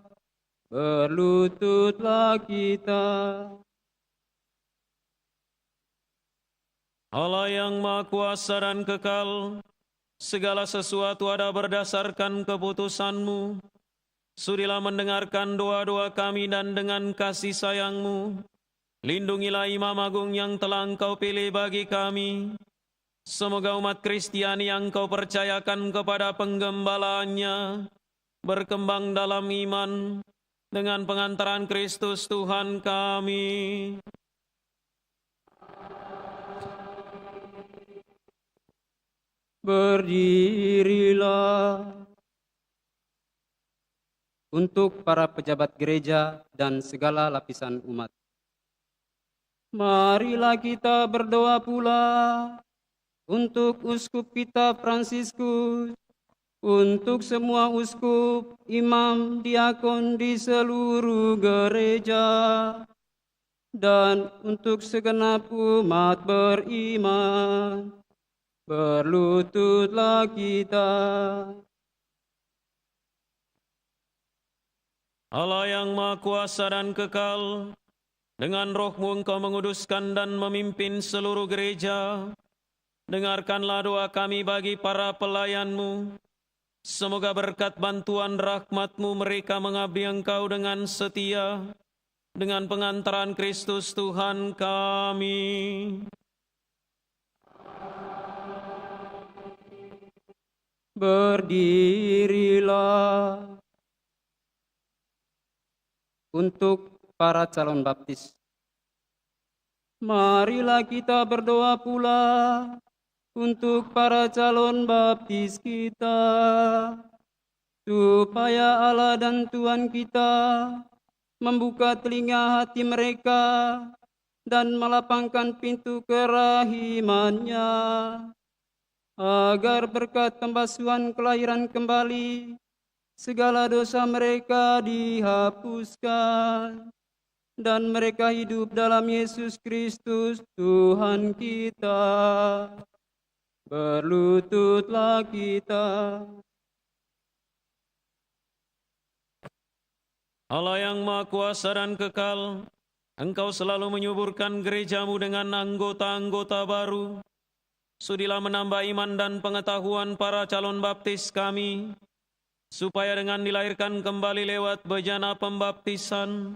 Berlututlah kita. Allah yang Maha Kuasa dan kekal, segala sesuatu ada berdasarkan keputusan-Mu. Sudilah mendengarkan doa-doa kami dan dengan kasih sayang-Mu, lindungilah Imam Agung yang telah Engkau pilih bagi kami. Semoga umat Kristiani yang Engkau percayakan kepada penggembalaannya berkembang dalam iman dengan pengantaran Kristus Tuhan kami. Berdirilah. Untuk para pejabat gereja dan segala lapisan umat, marilah kita berdoa pula untuk uskup kita Fransiskus, untuk semua uskup, imam, diakon di seluruh gereja, dan untuk segenap umat beriman. Berlututlah kita. Allah yang Maha Kuasa dan kekal, Dengan roh-Mu Engkau menguduskan dan memimpin seluruh gereja. Dengarkanlah doa kami bagi para pelayan-Mu. Semoga berkat bantuan rahmat-Mu mereka mengabdi Engkau dengan setia. Dengan pengantaran Kristus Tuhan kami. Berdirilah untuk para calon baptis. Marilah kita berdoa pula untuk para calon baptis kita, supaya Allah dan Tuhan kita membuka telinga hati mereka dan melapangkan pintu kerahimannya, agar berkat pembasuhan kelahiran kembali segala dosa mereka dihapuskan, dan mereka hidup dalam Yesus Kristus Tuhan kita. Berlututlah kita. Allah yang Maha Kuasa dan Kekal, Engkau selalu menyuburkan gereja-Mu dengan anggota-anggota baru. Sudilah menambah iman dan pengetahuan para calon baptis kami, supaya dengan dilahirkan kembali lewat bejana pembaptisan,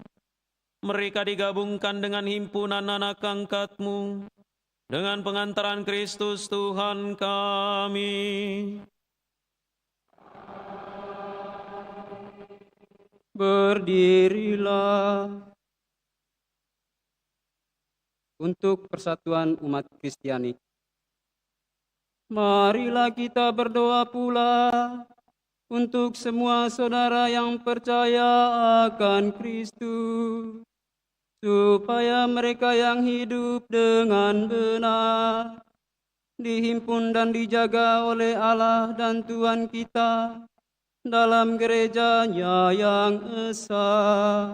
mereka digabungkan dengan himpunan anak angkat-Mu, dengan pengantaran Kristus Tuhan kami. Berdirilah untuk persatuan umat Kristiani. Marilah kita berdoa pula untuk semua saudara yang percaya akan Kristus, supaya mereka yang hidup dengan benar dihimpun dan dijaga oleh Allah dan Tuhan kita dalam gerejanya yang esa.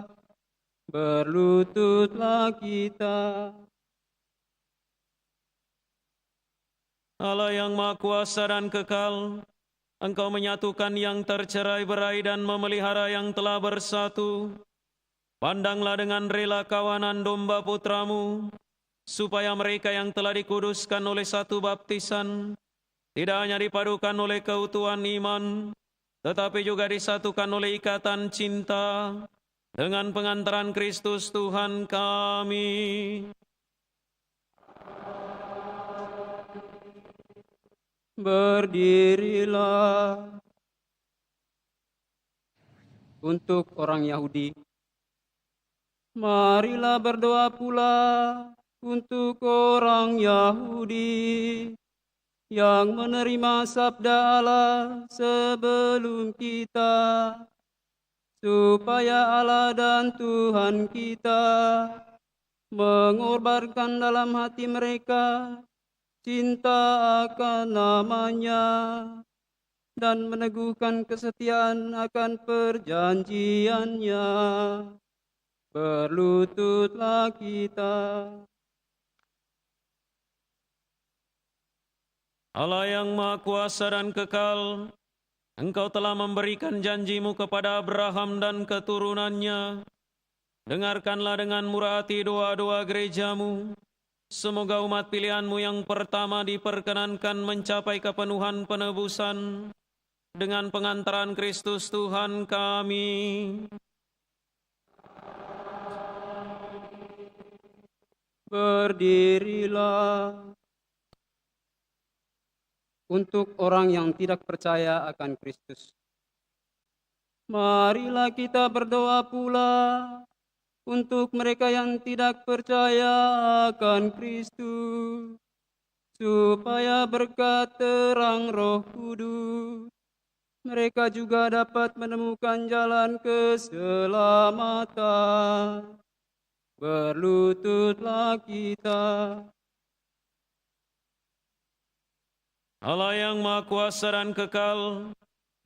Berlututlah kita. Allah yang Maha Kuasa dan Kekal, Engkau menyatukan yang tercerai-berai dan memelihara yang telah bersatu. Pandanglah dengan rela kawanan domba putra-Mu, supaya mereka yang telah dikuduskan oleh satu baptisan, tidak hanya dipadukan oleh keutuhan iman, tetapi juga disatukan oleh ikatan cinta, dengan pengantaran Kristus Tuhan kami. Berdirilah untuk orang Yahudi. Marilah berdoa pula untuk orang Yahudi yang menerima sabda Allah sebelum kita, supaya Allah dan Tuhan kita mengorbankan dalam hati mereka cinta akan namanya, dan meneguhkan kesetiaan akan perjanjiannya. Berlututlah kita. Allah yang Maha Kuasa dan Kekal, Engkau telah memberikan janji-Mu kepada Abraham dan keturunannya. Dengarkanlah dengan murah hati doa-doa gereja-Mu. Semoga umat pilihan-Mu yang pertama diperkenankan mencapai kepenuhan penebusan dengan pengantaran Kristus Tuhan kami. Berdirilah untuk orang yang tidak percaya akan Kristus. Marilah kita berdoa pula untuk mereka yang tidak percaya akan Kristus, supaya berkat terang Roh Kudus, mereka juga dapat menemukan jalan keselamatan. Berlututlah kita. Allah yang Maha Kuasa dan Kekal,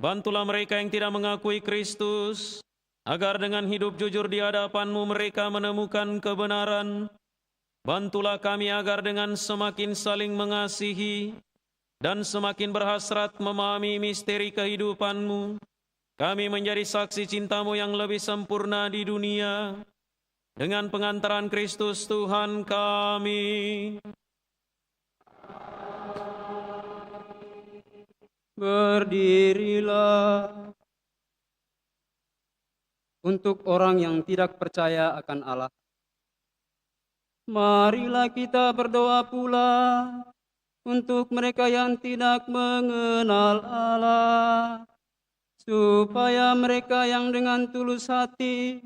bantulah mereka yang tidak mengakui Kristus, agar dengan hidup jujur di hadapan-Mu mereka menemukan kebenaran. Bantulah kami agar dengan semakin saling mengasihi dan semakin berhasrat memahami misteri kehidupan-Mu, kami menjadi saksi cinta-Mu yang lebih sempurna di dunia, dengan pengantaran Kristus Tuhan kami. Berdirilah. Untuk orang yang tidak percaya akan Allah, marilah kita berdoa pula untuk mereka yang tidak mengenal Allah, supaya mereka yang dengan tulus hati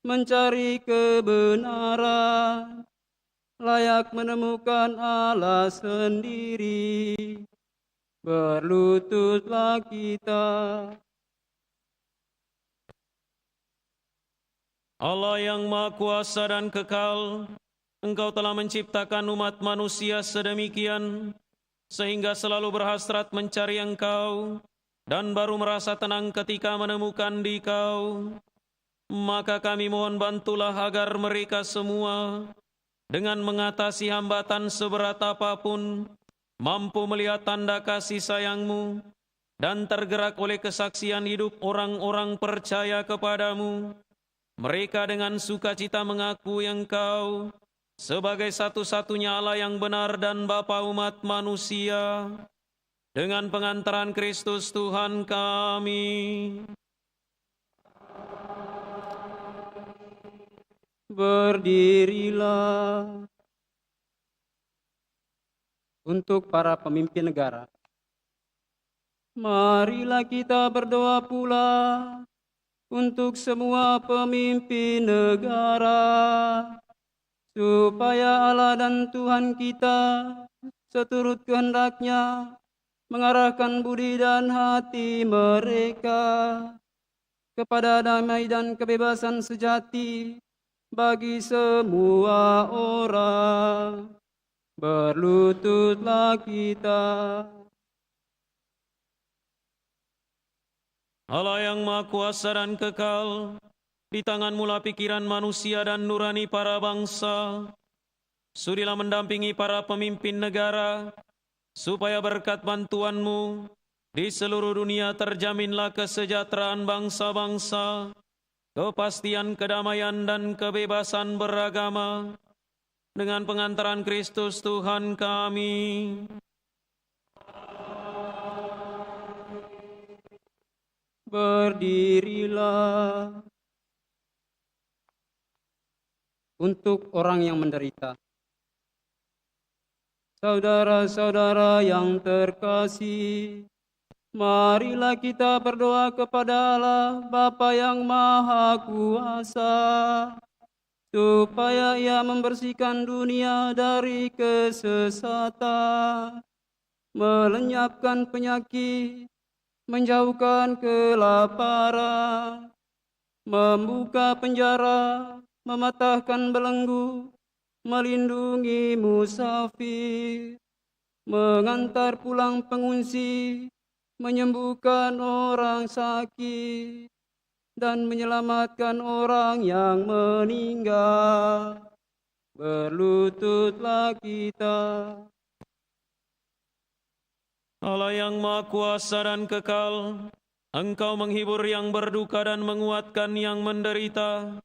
mencari kebenaran, layak menemukan Allah sendiri. Berlututlah kita. Allah yang Maha Kuasa dan Kekal, Engkau telah menciptakan umat manusia sedemikian, sehingga selalu berhasrat mencari Engkau, dan baru merasa tenang ketika menemukan Dikau. Maka kami mohon bantulah agar mereka semua, dengan mengatasi hambatan seberat apapun, mampu melihat tanda kasih sayang-Mu, dan tergerak oleh kesaksian hidup orang-orang percaya kepadamu. Mereka dengan sukacita mengakui Engkau sebagai satu-satunya Allah yang benar dan Bapa umat manusia. Dengan pengantaran Kristus Tuhan kami. Berdirilah. Untuk para pemimpin negara, marilah kita berdoa pula untuk semua pemimpin negara, supaya Allah dan Tuhan kita seturut kehendak-Nya mengarahkan budi dan hati mereka kepada damai dan kebebasan sejati bagi semua orang. Berlututlah kita. Allah yang Maha Kuasa dan Kekal, di tangan-Mu lah pikiran manusia dan nurani para bangsa. Sudilah mendampingi para pemimpin negara, supaya berkat bantuan-Mu di seluruh dunia terjaminlah kesejahteraan bangsa-bangsa, kepastian kedamaian dan kebebasan beragama. Dengan pengantaran Kristus Tuhan kami. Berdirilah. Untuk orang yang menderita, saudara-saudara yang terkasih, marilah kita berdoa kepada Allah Bapa yang Maha Kuasa, supaya Ia membersihkan dunia dari kesesatan, melenyapkan penyakit, menjauhkan kelaparan, membuka penjara, mematahkan belenggu, melindungi musafir, mengantar pulang pengungsi, menyembuhkan orang sakit, dan menyelamatkan orang yang meninggal. Berlututlah kita. Allah yang Maha Kuasa dan Kekal, Engkau menghibur yang berduka dan menguatkan yang menderita.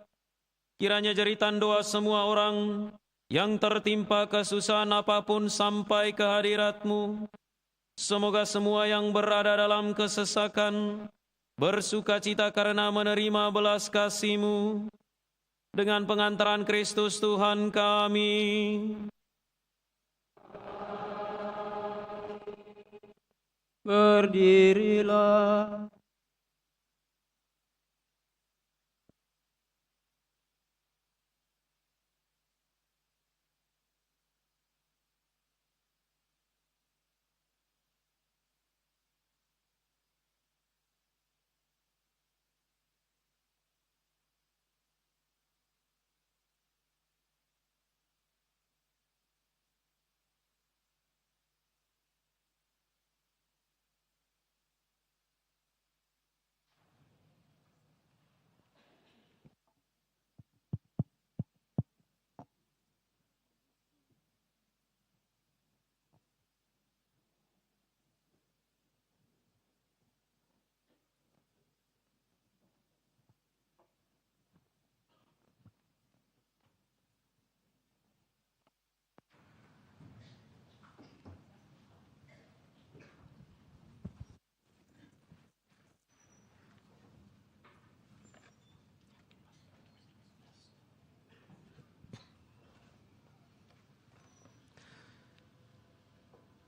Kiranya jeritan doa semua orang yang tertimpa kesusahan apapun sampai ke hadirat-Mu. Semoga semua yang berada dalam kesesakan bersukacita karena menerima belas kasih-Mu. Dengan pengantaran Kristus Tuhan kami. Berdirilah.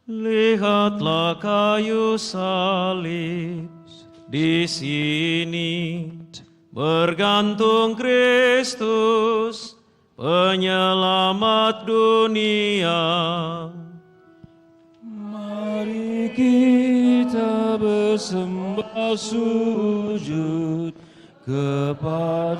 Lihatlah kayu salib, di sini bergantung Kristus, penyelamat dunia. Mari kita bersembah sujud kepadanya.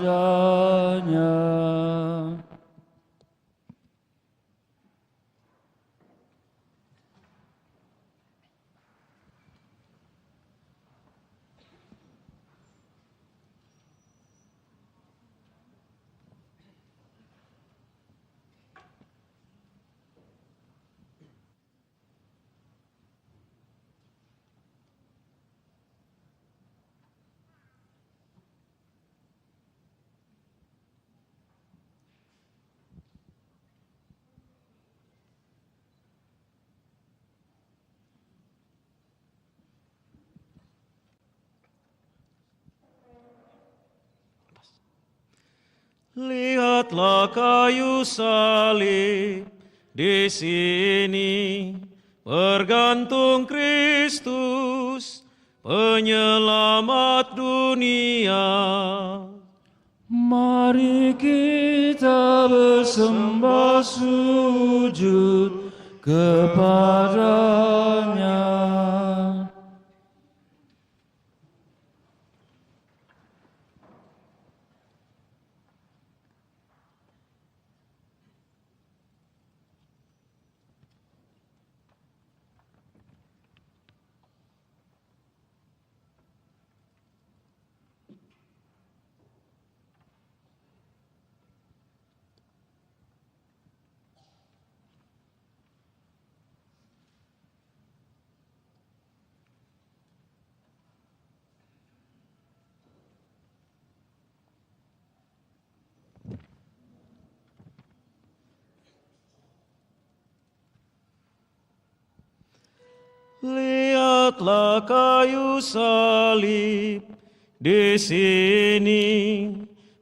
Lihatlah kayu salib, di sini bergantung Kristus, penyelamat dunia. Mari kita bersembah sujud kepadanya. Lihatlah kayu salib, di sini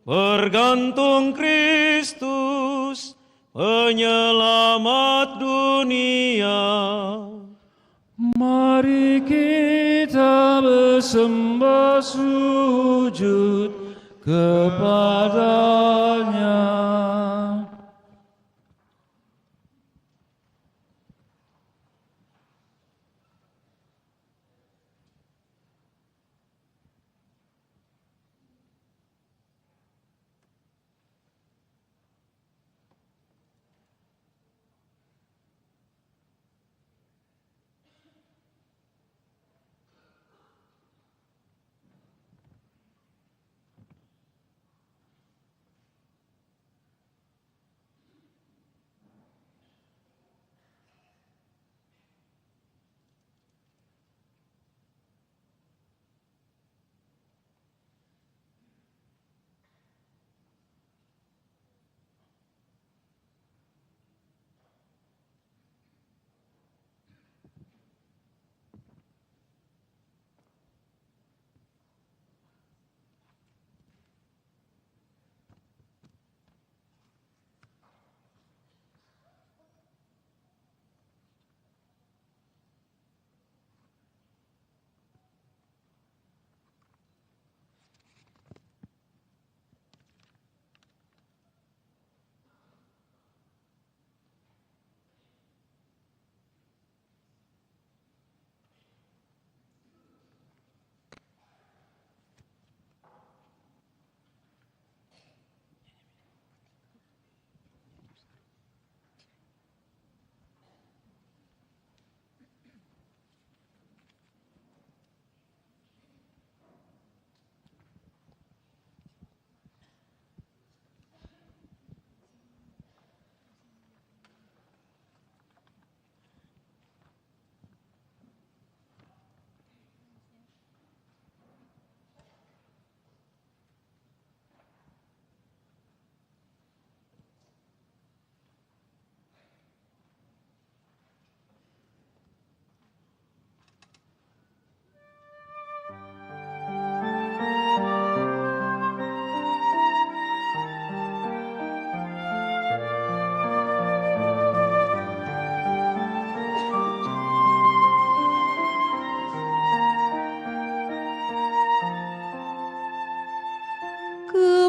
bergantung Kristus, penyelamat dunia. Mari kita bersembah sujud kepadanya.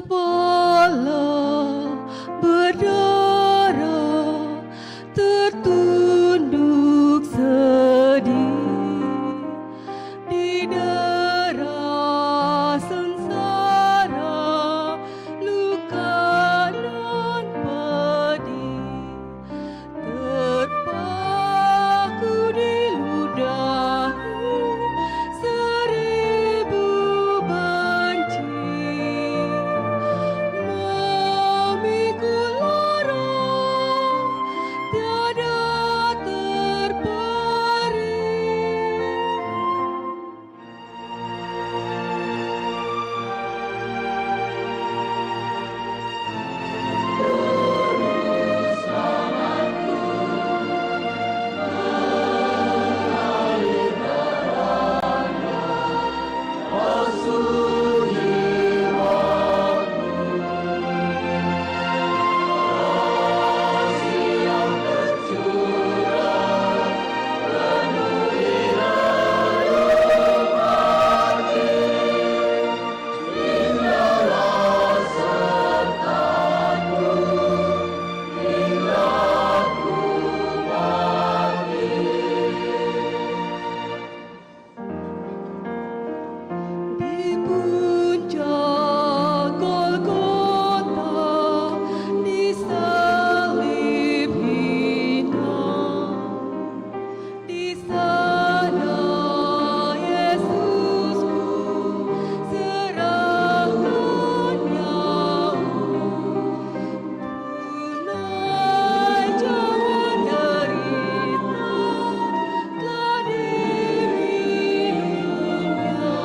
kepala berdarah, tertunduk sedih di darah sengsara, luka nan pedih, terpaku di ludahmu seribu banci, memikul lara tiada terperi. Di puncak Golgota disalib hina, di sana Yesusku serahkan nyawa, tunai jangan derita telah diminumnya.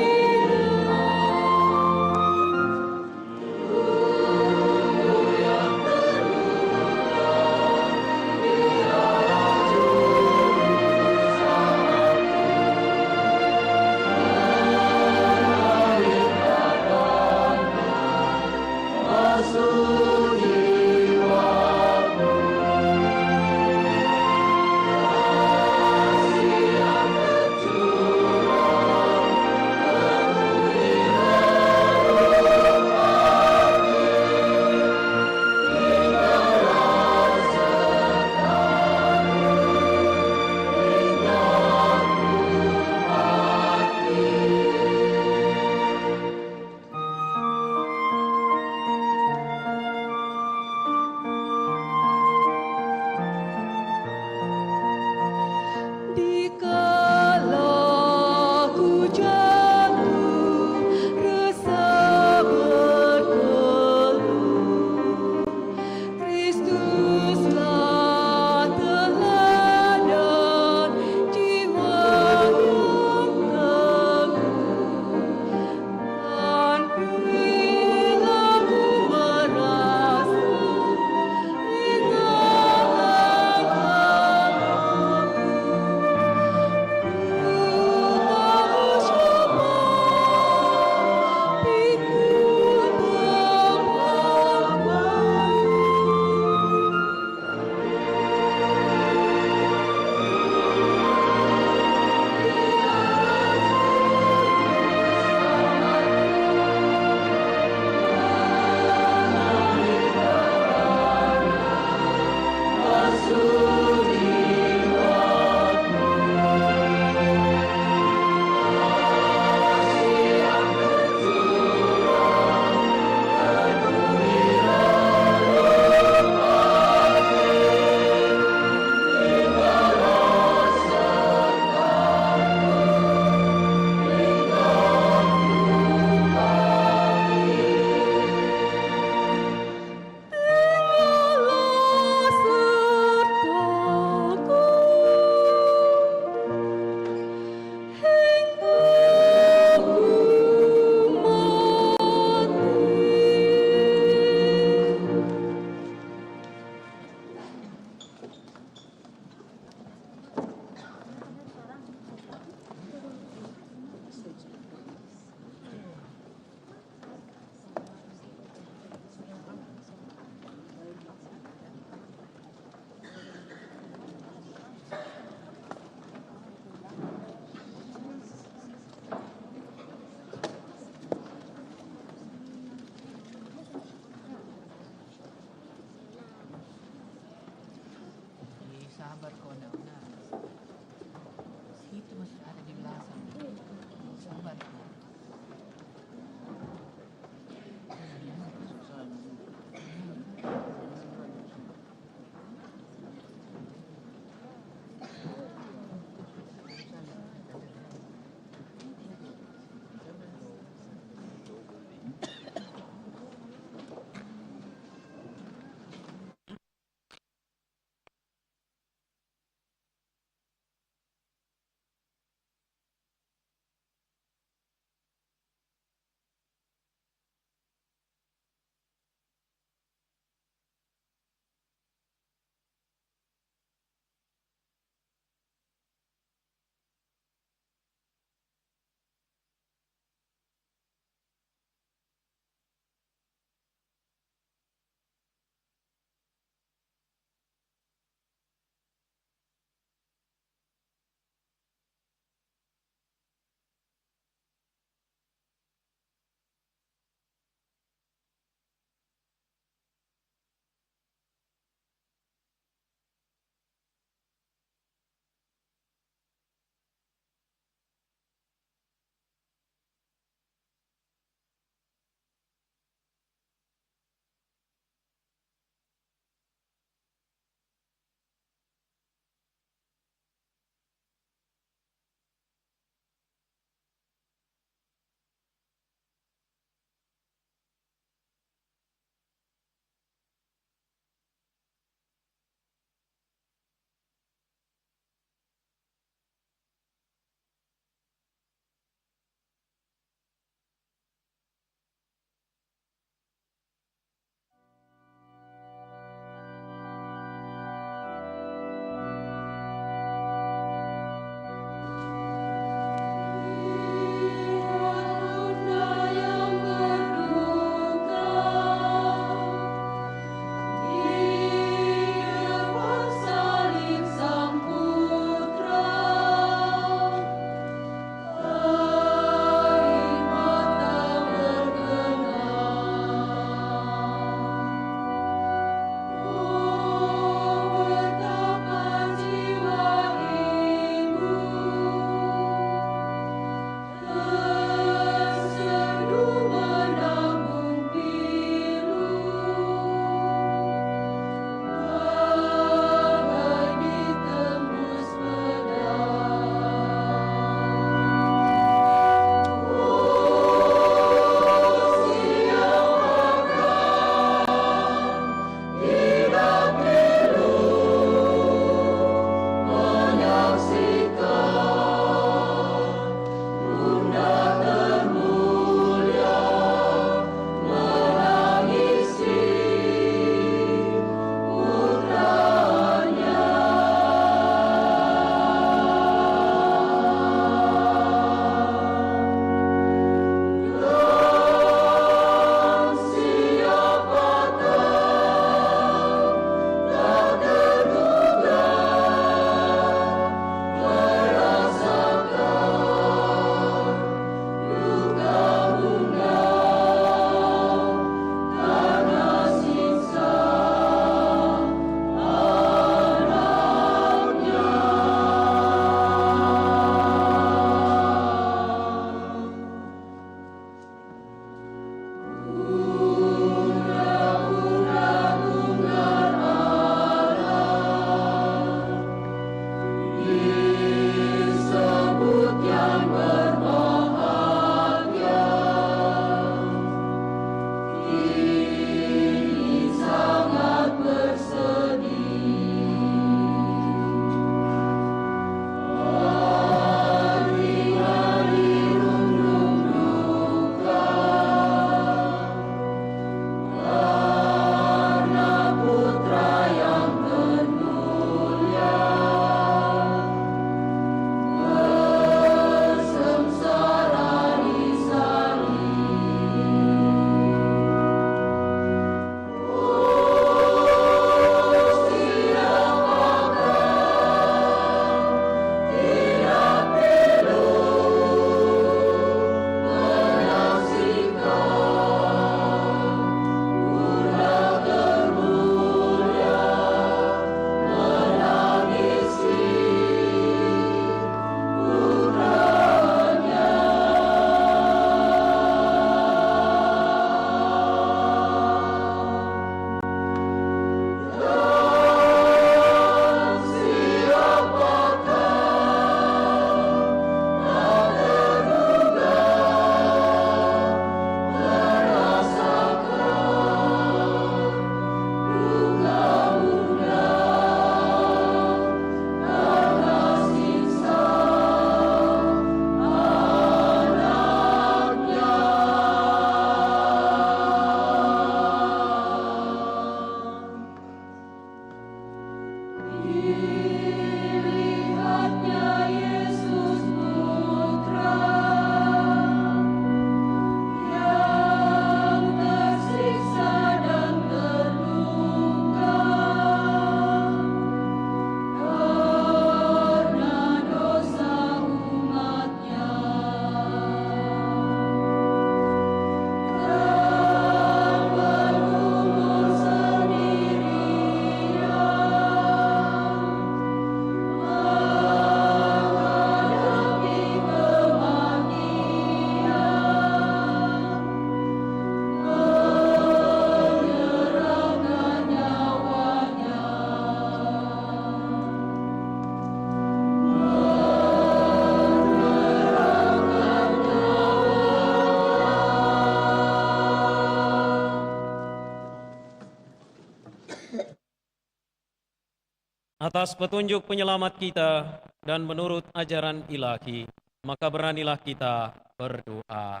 Atas petunjuk penyelamat kita dan menurut ajaran ilahi, maka beranilah kita berdoa.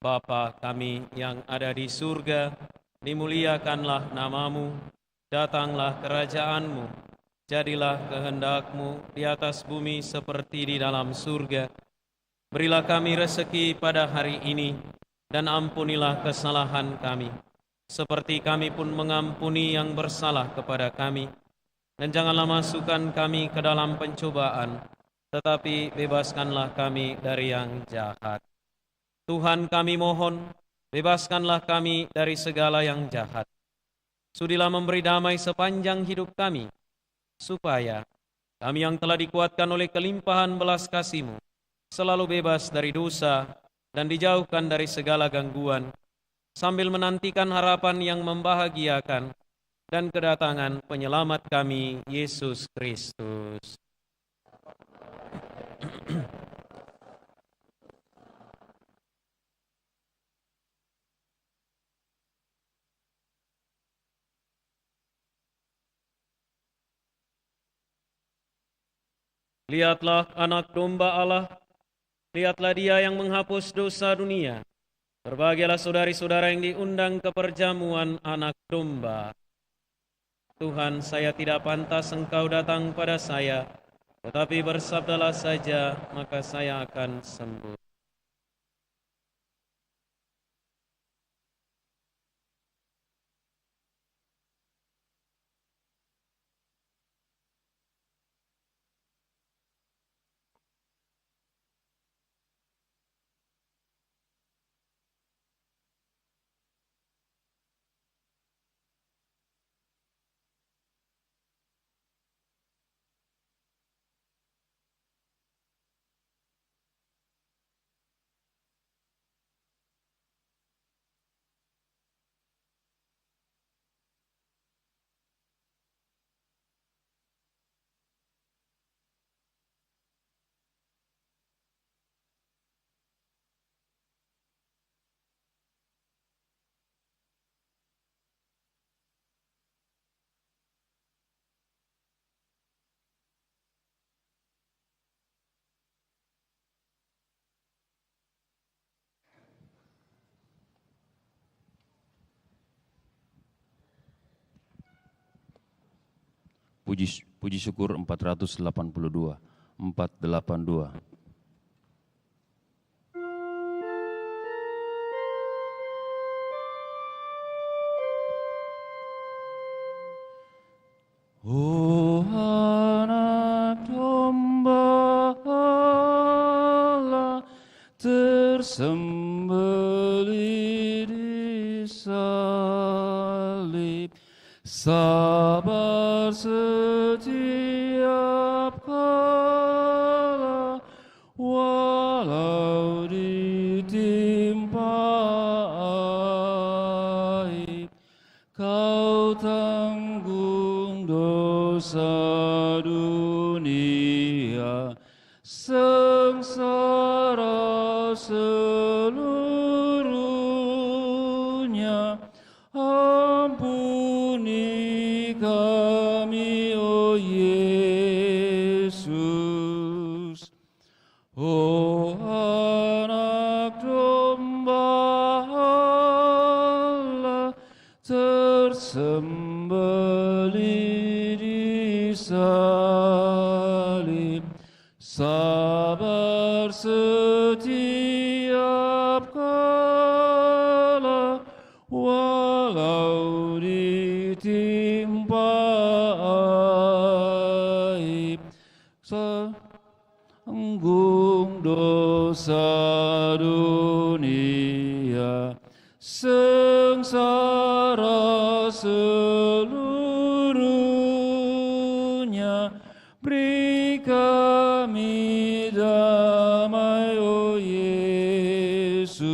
Bapa kami yang ada di surga, dimuliakanlah namamu, datanglah kerajaanmu, jadilah kehendakmu di atas bumi seperti di dalam surga. Berilah kami rezeki pada hari ini, dan ampunilah kesalahan kami, seperti kami pun mengampuni yang bersalah kepada kami. Dan janganlah masukkan kami ke dalam pencobaan, tetapi bebaskanlah kami dari yang jahat. Tuhan kami mohon, bebaskanlah kami dari segala yang jahat. Sudilah memberi damai sepanjang hidup kami, supaya kami yang telah dikuatkan oleh kelimpahan belas kasih-Mu, selalu bebas dari dosa dan dijauhkan dari segala gangguan, sambil menantikan harapan yang membahagiakan dan kedatangan penyelamat kami, Yesus Kristus. Lihatlah anak domba Allah, lihatlah Dia yang menghapus dosa dunia. Berbahagialah saudari-saudara yang diundang ke perjamuan anak domba. Tuhan, saya tidak pantas Engkau datang pada saya, tetapi bersabdalah saja, maka saya akan sembuh. Puji syukur 482. 482. Oh anak domba Allah, tersembelih di salib, sabar setiap kala, walau ditimpa aib, kau tanggung dosa dunia, sengsara seluruhnya. Ampuni kami, oh Yesus. Oh anak domba Allah, tersembelih di salib, sabar setiap kala, walau ditimpa aib, tanggung dosa dunia, sengsara seluruhnya. Beri kami damai, oh Yesus.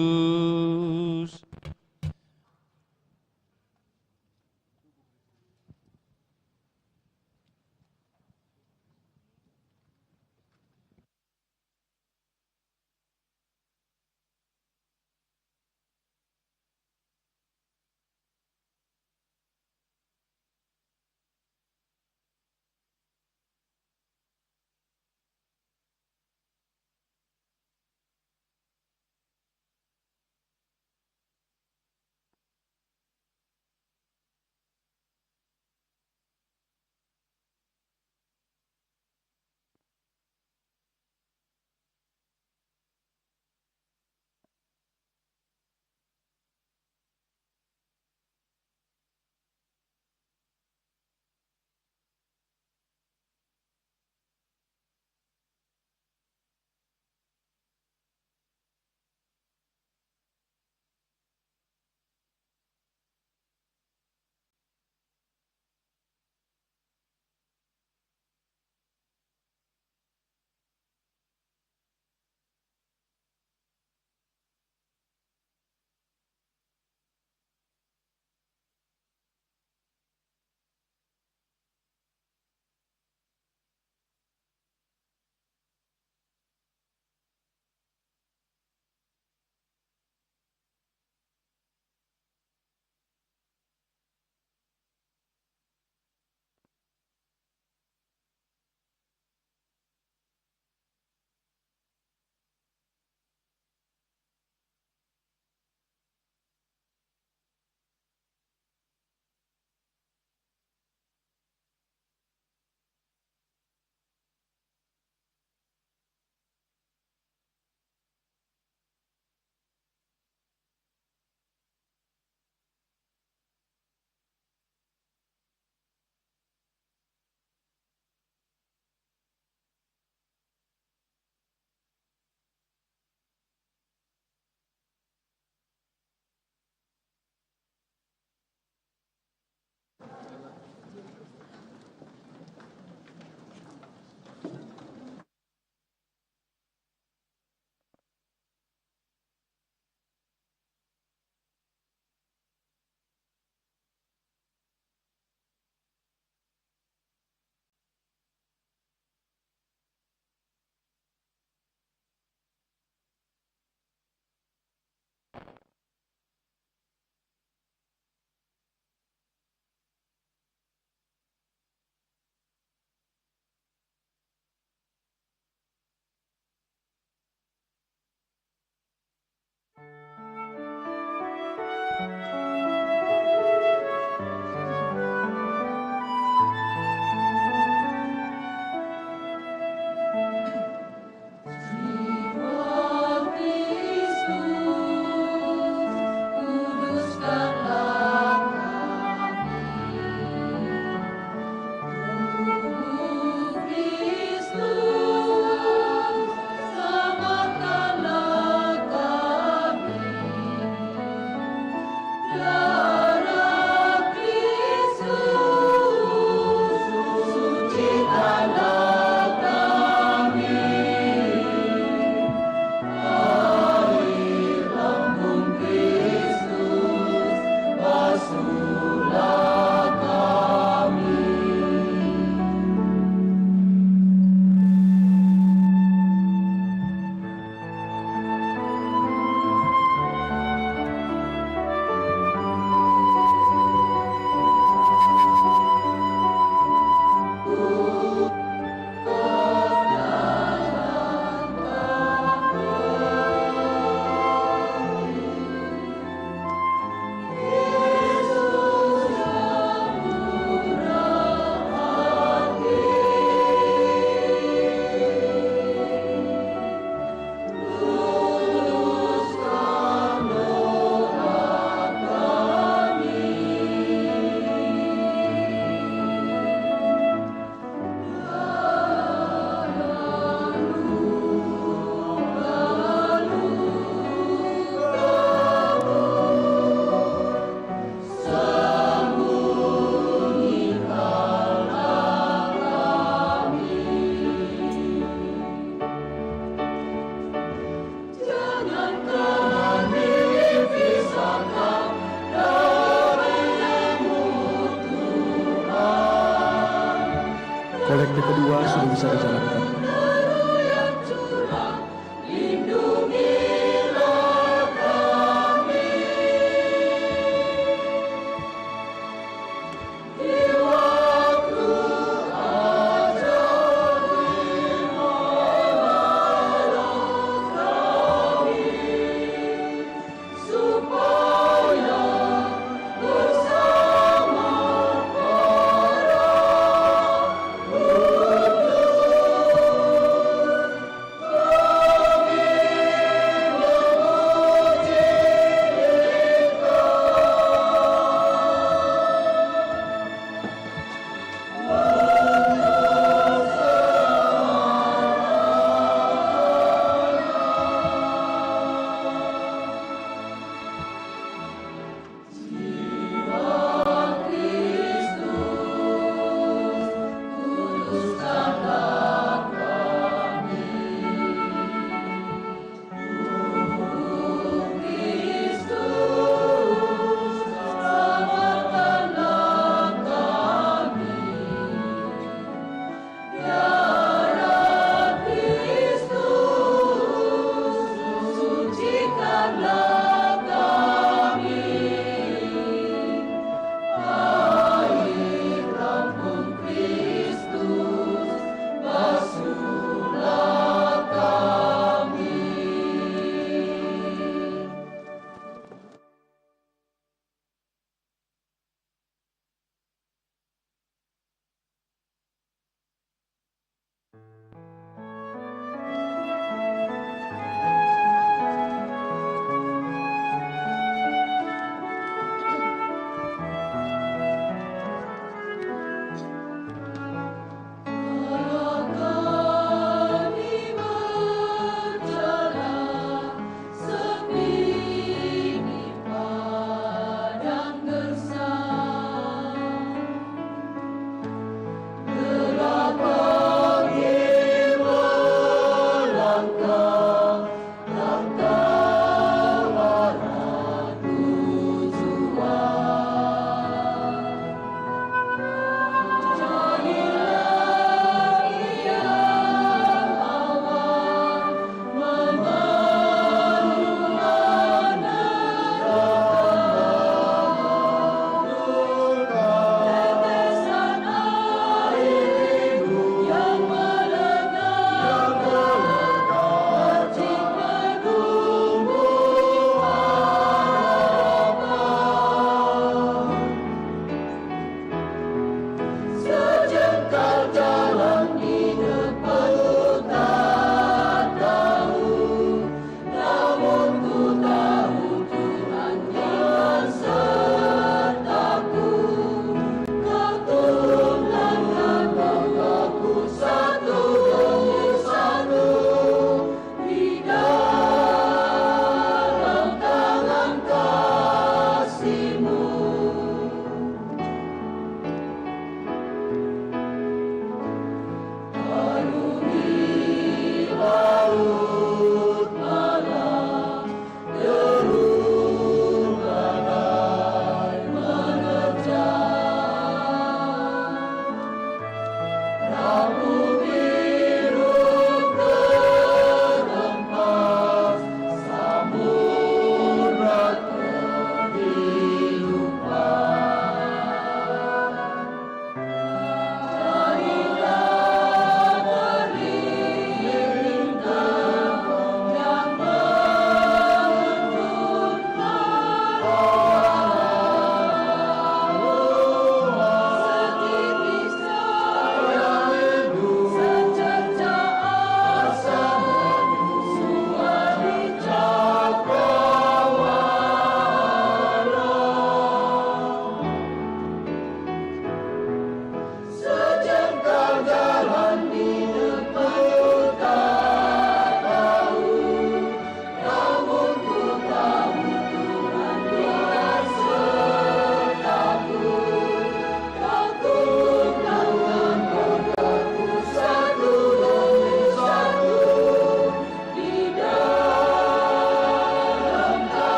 yang kedua sudah bisa dijalankan.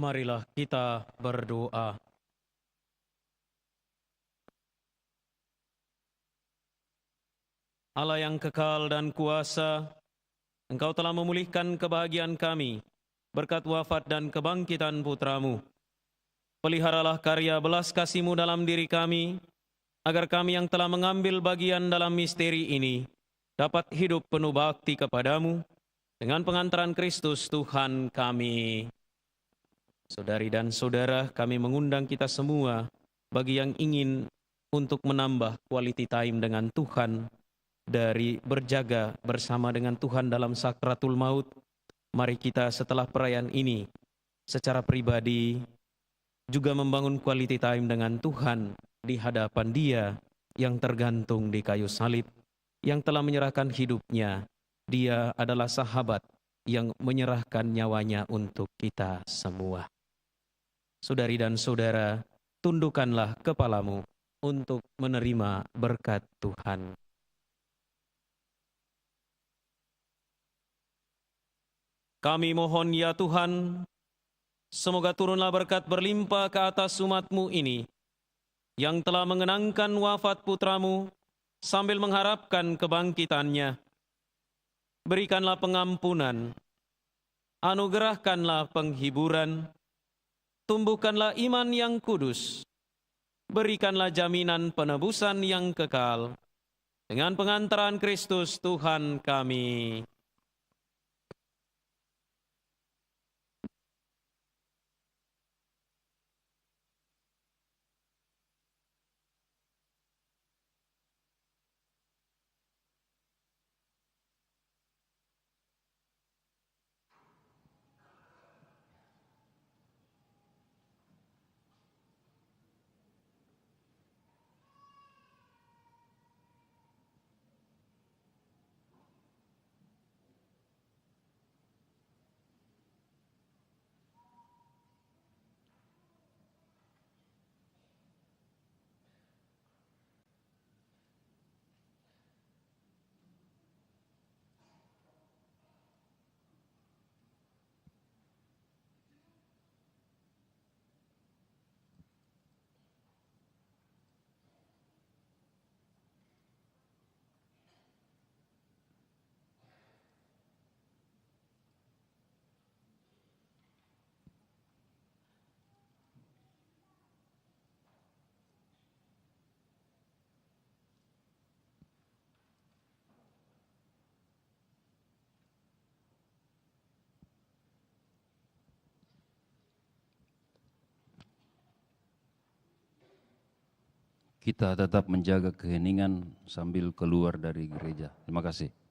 Marilah kita berdoa. Allah yang kekal dan kuasa, Engkau telah memulihkan kebahagiaan kami berkat wafat dan kebangkitan putra-Mu. Peliharalah karya belas kasih-Mu dalam diri kami, agar kami yang telah mengambil bagian dalam misteri ini dapat hidup penuh bakti kepadamu dengan pengantaran Kristus Tuhan kami. Saudari dan saudara, kami mengundang kita semua bagi yang ingin untuk menambah quality time dengan Tuhan, dari berjaga bersama dengan Tuhan dalam sakratul maut. Mari kita setelah perayaan ini secara pribadi juga membangun quality time dengan Tuhan di hadapan Dia yang tergantung di kayu salib, yang telah menyerahkan hidupnya. Dia adalah sahabat yang menyerahkan nyawanya untuk kita semua. Saudari dan saudara, tundukkanlah kepalamu untuk menerima berkat Tuhan. Kami mohon ya Tuhan, semoga turunlah berkat berlimpah ke atas umat-Mu ini, yang telah mengenangkan wafat putra-Mu sambil mengharapkan kebangkitannya. Berikanlah pengampunan, anugerahkanlah penghiburan, tumbuhkanlah iman yang kudus, berikanlah jaminan penebusan yang kekal, dengan pengantaran Kristus Tuhan kami. Kita tetap menjaga keheningan sambil keluar dari gereja. Terima kasih.